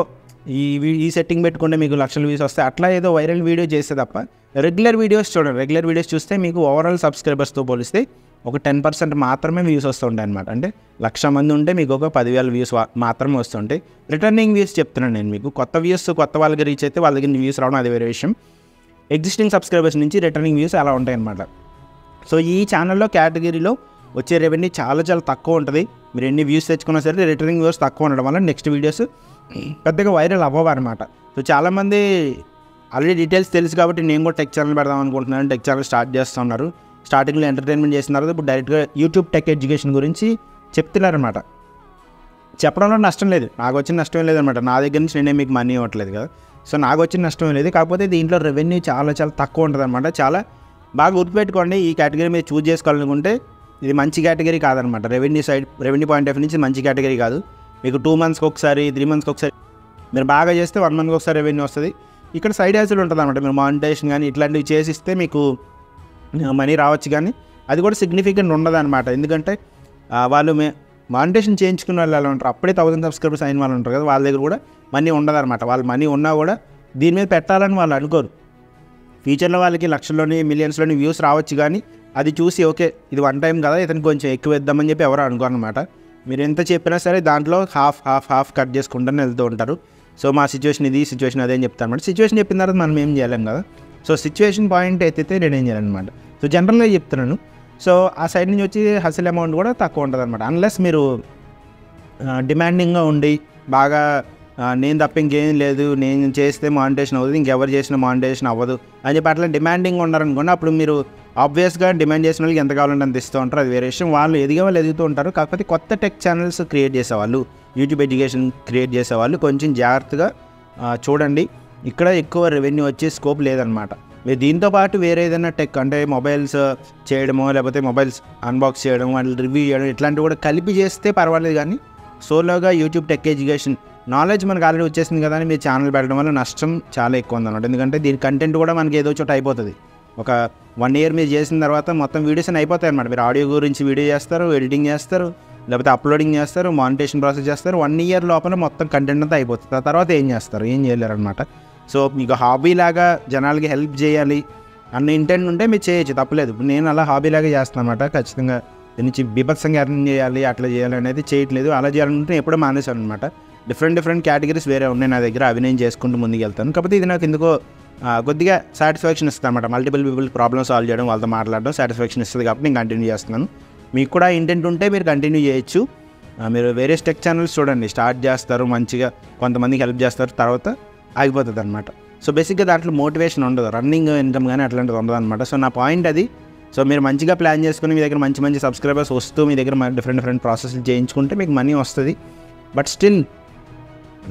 ఈ సెట్టింగ్ పెట్టుకుంటే మీకు 1,00,000 వ్యూస్ వస్తాయి, అట్లా ఏదో వైరల్ వీడియో చేస్తే తప్ప రెగ్యులర్ వీడియోస్ చూడండి. రెగ్యులర్ వీడియోస్ చూస్తే మీకు ఓవరాల్ సబ్స్క్రైబర్స్తో పోలిస్తే ఒక 10% మాత్రమే వ్యూస్ వస్తుంటాయి అనమాట. అంటే 1,00,000 మంది ఉంటే మీకు ఒక 10,000 వ్యూస్ మాత్రమే వస్తుంటాయి. రిటర్నింగ్ వ్యూస్ చెప్తున్నాను నేను మీకు. కొత్త వాళ్ళకి రీచ్ అయితే వాళ్ళ దగ్గర వ్యూస్ రావడం అది వేరే విషయం. ఎగ్జిస్టింగ్ సబ్స్క్రైబర్స్ నుంచి రిటర్నింగ్ వ్యూస్ అలా ఉంటాయి అనమాట. సో ఈ ఛానల్లో కేటగిరీలో వచ్చే రెవెన్యూ చాలా తక్కువ ఉంటుంది. మీరు ఎన్ని వ్యూస్ తెచ్చుకున్నా సరే రిటర్నింగ్ వ్యూస్ తక్కువ ఉండడం వల్ల నెక్స్ట్ వీడియోస్ పెద్దగా వైరల్ అవ్వవు అనమాట. సో చాలామంది ఆల్రెడీ డీటెయిల్స్ తెలుసు కాబట్టి నేను కూడా టెక్ ఛానల్ పెడదాం అనుకుంటున్నాను, టెక్ ఛానల్ స్టార్ట్ చేస్తున్నారు. స్టార్టింగ్లో ఎంటర్టైన్మెంట్ చేసిన తర్వాత ఇప్పుడు డైరెక్ట్గా యూట్యూబ్ టెక్ ఎడ్యుకేషన్ గురించి చెప్తున్నారనమాట. చెప్పడంలో నష్టం లేదు, నాకు వచ్చిన నష్టం లేదనమాట. నా దగ్గర నుంచి నేనే మీకు మనీ ఇవ్వట్లేదు కదా, సో నాకు వచ్చిన నష్టం లేదు. కాకపోతే దీంట్లో రెవెన్యూ చాలా తక్కువ ఉంటుంది అనమాట. చాలా బాగా గుర్తుపెట్టుకోండి, ఈ కేటగిరీ మీరు చూస్ చేసుకోవాలనుకుంటే ఇది మంచి కేటగిరీ కాదనమాట. రెవెన్యూ పాయింట్ ఆఫ్ నుంచి మంచి కేటగిరీ కాదు. మీకు 2 మంత్స్కి ఒకసారి, 3 మంత్స్కి ఒకసారి మీరు బాగా చేస్తే 1 మంత్కి ఒకసారి రెవెన్యూ వస్తుంది. ఇక్కడ సైడ్ హ్యాసిల్ ఉంటుంది అనమాట. మీరు మానిటైజేషన్ కానీ ఇట్లాంటివి చేసిస్తే మీకు మనీ రావచ్చు, కానీ అది కూడా సిగ్నిఫికెంట్ ఉండదు అనమాట. ఎందుకంటే వాళ్ళు మానిటైజేషన్ చేయించుకున్న వాళ్ళు ఎలా ఉంటారు, అప్పుడే 1000 సబ్స్క్రైబర్స్ అయిన వాళ్ళు ఉంటారు కదా, వాళ్ళ దగ్గర కూడా మనీ ఉండదు అనమాట. వాళ్ళు మనీ ఉన్నా కూడా దీని మీద పెట్టాలని వాళ్ళు అనుకోరు. ఫ్యూచర్లో వాళ్ళకి లక్షల్లోని మిలియన్స్లోని వ్యూస్ రావచ్చు, కానీ అది చూసి ఓకే ఇది వన్ టైం కదా, ఇతనికి కొంచెం ఎక్కువ ఇద్దామని చెప్పి ఎవరు అనుకోరనమాట. మీరు ఎంత చెప్పినా సరే దాంట్లో హాఫ్ కట్ చేసుకుంటూనే వెళ్తూ ఉంటారు. సో మా సిచ్యువేషన్ ఇది, సిచ్యువేషన్ అదే అని చెప్తాను అనమాట. సిచ్యువేషన్ చెప్పిన తర్వాత మనం ఏం చేయలేం కదా. సో సిచ్యువేషన్ పాయింట్ ఎత్తితే నేనేం చేయాలన్నమాట. సో జనరల్గా చెప్తున్నాను. సో ఆ సైడ్ నుంచి వచ్చి హసిల్ అమౌంట్ కూడా తక్కువ ఉంటుంది అనమాట. అన్లెస్ మీరు డిమాండింగ్గా ఉండి బాగా నేను తప్ప ఇంకేం లేదు, నేను చేస్తే మానిటైజేషన్ అవ్వదు, ఇంకెవరు చేసిన మానిటైజేషన్ అవ్వదు అని చెప్పి అట్లా డిమాండింగ్ ఉన్నారనుకోండి, అప్పుడు మీరు ఆబ్వియస్గా డిమాండ్ చేసిన వాళ్ళకి ఎంత కావాలంటే అంత ఇస్తూ ఉంటారు, అది వేరే విషయం. వాళ్ళు ఎదిగే వాళ్ళు ఎదుగుతూ ఉంటారు. కాకపోతే కొత్త టెక్ ఛానల్స్ క్రియేట్ చేసేవాళ్ళు, యూట్యూబ్ ఎడ్యుకేషన్ క్రియేట్ చేసేవాళ్ళు కొంచెం జాగ్రత్తగా చూడండి. ఇక్కడ ఎక్కువ రెవెన్యూ వచ్చే స్కోప్ లేదనమాట. మీరు దీంతో పాటు వేరే ఏదైనా టెక్ అంటే మొబైల్స్ చేయడమో, లేకపోతే మొబైల్స్ అన్బాక్స్ చేయడం, వాళ్ళు రివ్యూ చేయడం ఇట్లాంటివి కూడా కలిపి చేస్తే పర్వాలేదు, కానీ సోలోగా యూట్యూబ్ టెక్ ఎడ్యుకేషన్ నాలెడ్జ్ మనకు ఆల్రెడీ వచ్చేసింది కదా అని మీరు ఛానల్ పెట్టడం వల్ల నష్టం చాలా ఎక్కువ ఉందన్నమాట. ఎందుకంటే దీని కంటెంట్ కూడా మనకి ఏదో చోట అయిపోతుంది. ఒక 1 year మీరు చేసిన తర్వాత మొత్తం వీడియోస్ అయిపోతాయి అనమాట. మీరు ఆడియో గురించి వీడియో చేస్తారు, ఎడిటింగ్ చేస్తారు, లేకపోతే అప్లోడింగ్ చేస్తారు, మానిటేషన్ ప్రాసెస్ చేస్తారు. 1 ఇయర్ లోపల మొత్తం కంటెంట్ అంతా అయిపోతుంది. ఆ తర్వాత ఏం చేస్తారు? ఏం చేయలేరు అనమాట. సో మీకు హాబీలాగా జనాలకి హెల్ప్ చేయాలి అన్న ఇంటెంట్ ఉంటే మీరు చేయొచ్చు, తప్పలేదు. ఇప్పుడు నేను అలా హాబీలాగా చేస్తాను అనమాట. ఖచ్చితంగా దీని నుంచి బీభత్సంగా ఎర్న్ చేయాలి, అట్లా చేయాలి అనేది చేయట్లేదు. అలా చేయాలంటే ఎప్పుడో మానేశాను అనమాట. డిఫరెంట్ కేటగిరీస్ వేరే ఉన్నాయి నా దగ్గర, అవి నేను చేసుకుంటూ ముందుకు వెళ్తాను. కాకపోతే ఇది నాకు ఎందుకో కొద్దిగా సాటిస్ఫాక్షన్ ఇస్తుంది అనమాట. మల్టిపుల్ పీపుల్ ప్రాబ్లమ్ సాల్వ్ చేయడం, వాళ్ళతో మాట్లాడడం సాటిస్ఫాక్షన్ ఇస్తుంది కాబట్టి నేను కంటిన్యూ చేస్తున్నాను. మీకు కూడా ఇంటెంట్ ఉంటే మీరు కంటిన్యూ చేయొచ్చు. మీరు వేరే టెక్ ఛానల్స్ చూడండి, స్టార్ట్ చేస్తారు, మంచిగా కొంతమందికి హెల్ప్ చేస్తారు, తర్వాత ఆగిపోతుంది అనమాట. సో బేసిక్గా దాంట్లో మోటివేషన్ ఉండదు, రన్నింగ్ ఇన్కమ్ కానీ అట్లాంటిది ఉండదు అనమాట. సో నా పాయింట్ అది. సో మీరు మంచిగా ప్లాన్ చేసుకుని మీ దగ్గర మంచి సబ్స్క్రైబర్స్ వస్తూ మీ దగ్గర డిఫరెంట్ ప్రాసెస్లు చేయించుకుంటే మీకు మనీ వస్తుంది. బట్ స్టిల్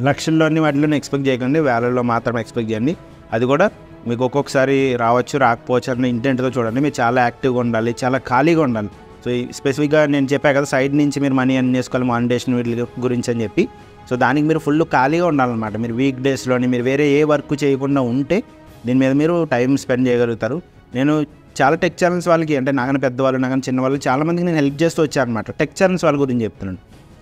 లక్షల్లోని వాటిలోనే ఎక్స్పెక్ట్ చేయకండి, వేలల్లో మాత్రమే ఎక్స్పెక్ట్ చేయండి. అది కూడా మీకు ఒక్కొక్కసారి రావచ్చు రాకపోవచ్చు అన్న ఇంటెంట్తో చూడండి. మీరు చాలా యాక్టివ్గా ఉండాలి, చాలా ఖాళీగా ఉండాలి. సో స్పెసిఫిక్గా నేను చెప్పాను కదా, సైడ్ నుంచి మీరు మనీ అన్ని చేసుకోవాలి మానిటేషన్ వీటి గురించి అని చెప్పి. సో దానికి మీరు ఫుల్ ఖాళీగా ఉండాలన్నమాట. మీరు వీక్ డేస్లోని మీరు వేరే ఏ వర్క్ చేయకుండా ఉంటే దీని మీద మీరు టైం స్పెండ్ చేయగలుగుతారు. నేను చాలా టెక్ ఛానల్స్ వాళ్ళకి, అంటే నాకన్నా పెద్దవాళ్ళు నాకన్నా చిన్నవాళ్ళు చాలామందికి నేను హెల్ప్ చేస్తూ వచ్చాను అనమాట. టెక్ ఛానల్స్ వాళ్ళ గురించి చెప్తున్నాను.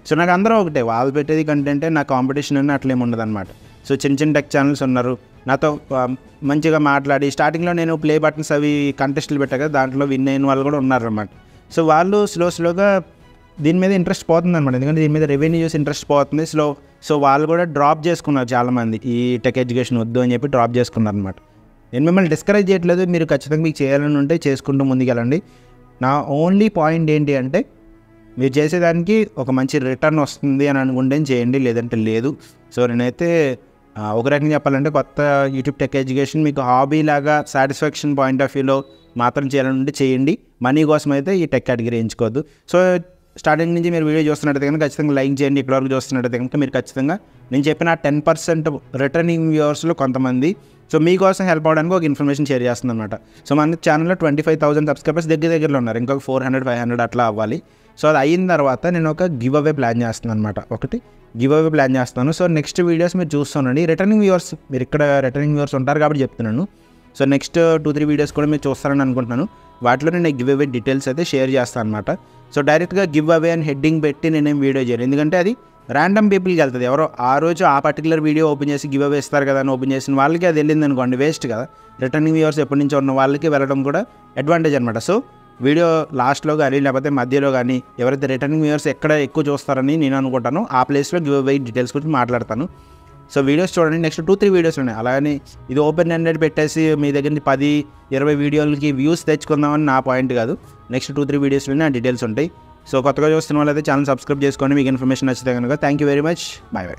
సో నాకు అందరూ ఒకటే, వాళ్ళు పెట్టేది కంటెంటే, నా కాంపిటీషన్ అని అట్లేమి ఉండదు అనమాట. సో చిన్న టెక్ ఛానల్స్ ఉన్నారు నాతో మంచిగా మాట్లాడి, స్టార్టింగ్లో నేను ప్లే బటన్స్ అవి కంటెస్ట్లు పెట్టా కదా, దాంట్లో విన్ అయిన వాళ్ళు కూడా ఉన్నారన్నమాట. సో వాళ్ళు స్లోగా దీని మీద ఇంట్రెస్ట్ పోతుంది అనమాట, ఎందుకంటే దీని మీద రెవెన్యూ చూసి ఇంట్రెస్ట్ పోతుంది. సో వాళ్ళు కూడా డ్రాప్ చేసుకున్నారు చాలామంది, ఈ టెక్ ఎడ్యుకేషన్ వద్దు అని చెప్పి డ్రాప్ చేసుకున్నారు అనమాట. నేను మిమ్మల్ని డిస్కరేజ్ చేయట్లేదు, మీరు ఖచ్చితంగా మీకు చేయాలని ఉంటే చేసుకుంటూ ముందుకెళ్ళండి. నా ఓన్లీ పాయింట్ ఏంటి అంటే, మీరు చేసేదానికి ఒక మంచి రిటర్న్ వస్తుంది అని అనుకుంటే చేయండి, లేదంటే లేదు. సో నేనైతే ఒక రకంగా చెప్పాలంటే, కొత్త యూట్యూబ్ టెక్ ఎడ్యుకేషన్ మీకు హాబీ లాగా సాటిస్ఫాక్షన్ పాయింట్ ఆఫ్ వ్యూలో మాత్రం చేయాలంటే చేయండి. మనీ కోసం అయితే ఈ టెక్ కేటగిరీ ఎంచుకోవద్దు. సో స్టార్టింగ్ నుంచి మీరు వీడియో చూస్తున్నట్టయితే కనుక ఖచ్చితంగా లైక్ చేయండి. ఇక్కడ వరకు చూస్తున్నట్టయితే కనుక మీరు ఖచ్చితంగా నేను చెప్పిన 10% రిటర్నింగ్ వ్యూవర్స్లో కొంతమంది, సో మీకోసం హెల్ప్ అవడానికి ఒక ఇన్ఫర్మేషన్ షేర్ చేస్తుంది అనమాట. సో మన ఛానల్లో 25,000 సబ్స్క్రైబర్స్ దగ్గరలో ఉన్నారు, ఇంకొక 400-500 అట్లా అవ్వాలి. సో అది అయిన తర్వాత నేను ఒక గివ్ అవే ప్లాన్ చేస్తున్నాను అనమాట. ఒకటి గివ్ అవే ప్లాన్ చేస్తాను. సో నెక్స్ట్ వీడియోస్ మీరు చూస్తానండి. రిటర్నింగ్ వ్యూవర్స్, మీరు ఇక్కడ రిటర్నింగ్ వ్యూవర్స్ ఉంటారు కాబట్టి చెప్తున్నాను. సో నెక్స్ట్ 2-3 వీడియోస్ కూడా మీరు చూస్తారని అనుకుంటున్నాను. వాటిలో నేను గివ్ అవే డీటెయిల్స్ అయితే షేర్ చేస్తాను అనమాట. సో డైరెక్ట్గా గివ్ అవే అని హెడ్డింగ్ పెట్టి నేనేం వీడియో చేయను, ఎందుకంటే అది ర్యాండమ్ పీపుల్కి వెళ్తుంది. ఎవరో ఆ రోజు ఆ పర్టికులర్ వీడియో ఓపెన్ చేసి గివ్ అవే ఇస్తారు కదా అని ఓపెన్ చేసిన వాళ్ళకి అది వెళ్ళింది అనుకోండి, వేస్ట్ కదా. రిటర్నింగ్ వ్యూవర్స్ ఎప్పటి నుంచో ఉన్న వాళ్ళకి వెళ్ళడం కూడా అడ్వాంటేజ్ అనమాట. సో వీడియో లాస్ట్లో కానీ లేకపోతే మధ్యలో కానీ ఎవరైతే రిటర్నింగ్ వ్యూవర్స్ ఎక్కడ ఎక్కువ చూస్తారని నేను అనుకుంటాను, ఆ ప్లేస్లో గివ్ అవే డీటెయిల్స్ గురించి మాట్లాడతాను. సో వీడియోస్ చూడండి. నెక్స్ట్ 2-3 వీడియోస్ ఉన్నాయి. అలాగని ఇది ఓపెన్ ఎండెడ్ పెట్టేసి మీ దగ్గర నుంచి 10-20 వీడియోలకి వ్యూస్ తెచ్చుకుందామని నా పాయింట్ కాదు. నెక్స్ట్ 2-3 వీడియోస్లోనే ఆ డీటెయిల్స్ ఉంటాయి. సో కొత్తగా చూస్తున్న వాళ్ళైతే ఛానల్ సబ్స్క్రైబ్ చేసుకోండి. మీకు ఇన్ఫర్మేషన్ నచ్చితే కనుక. Thank you very much. Bye.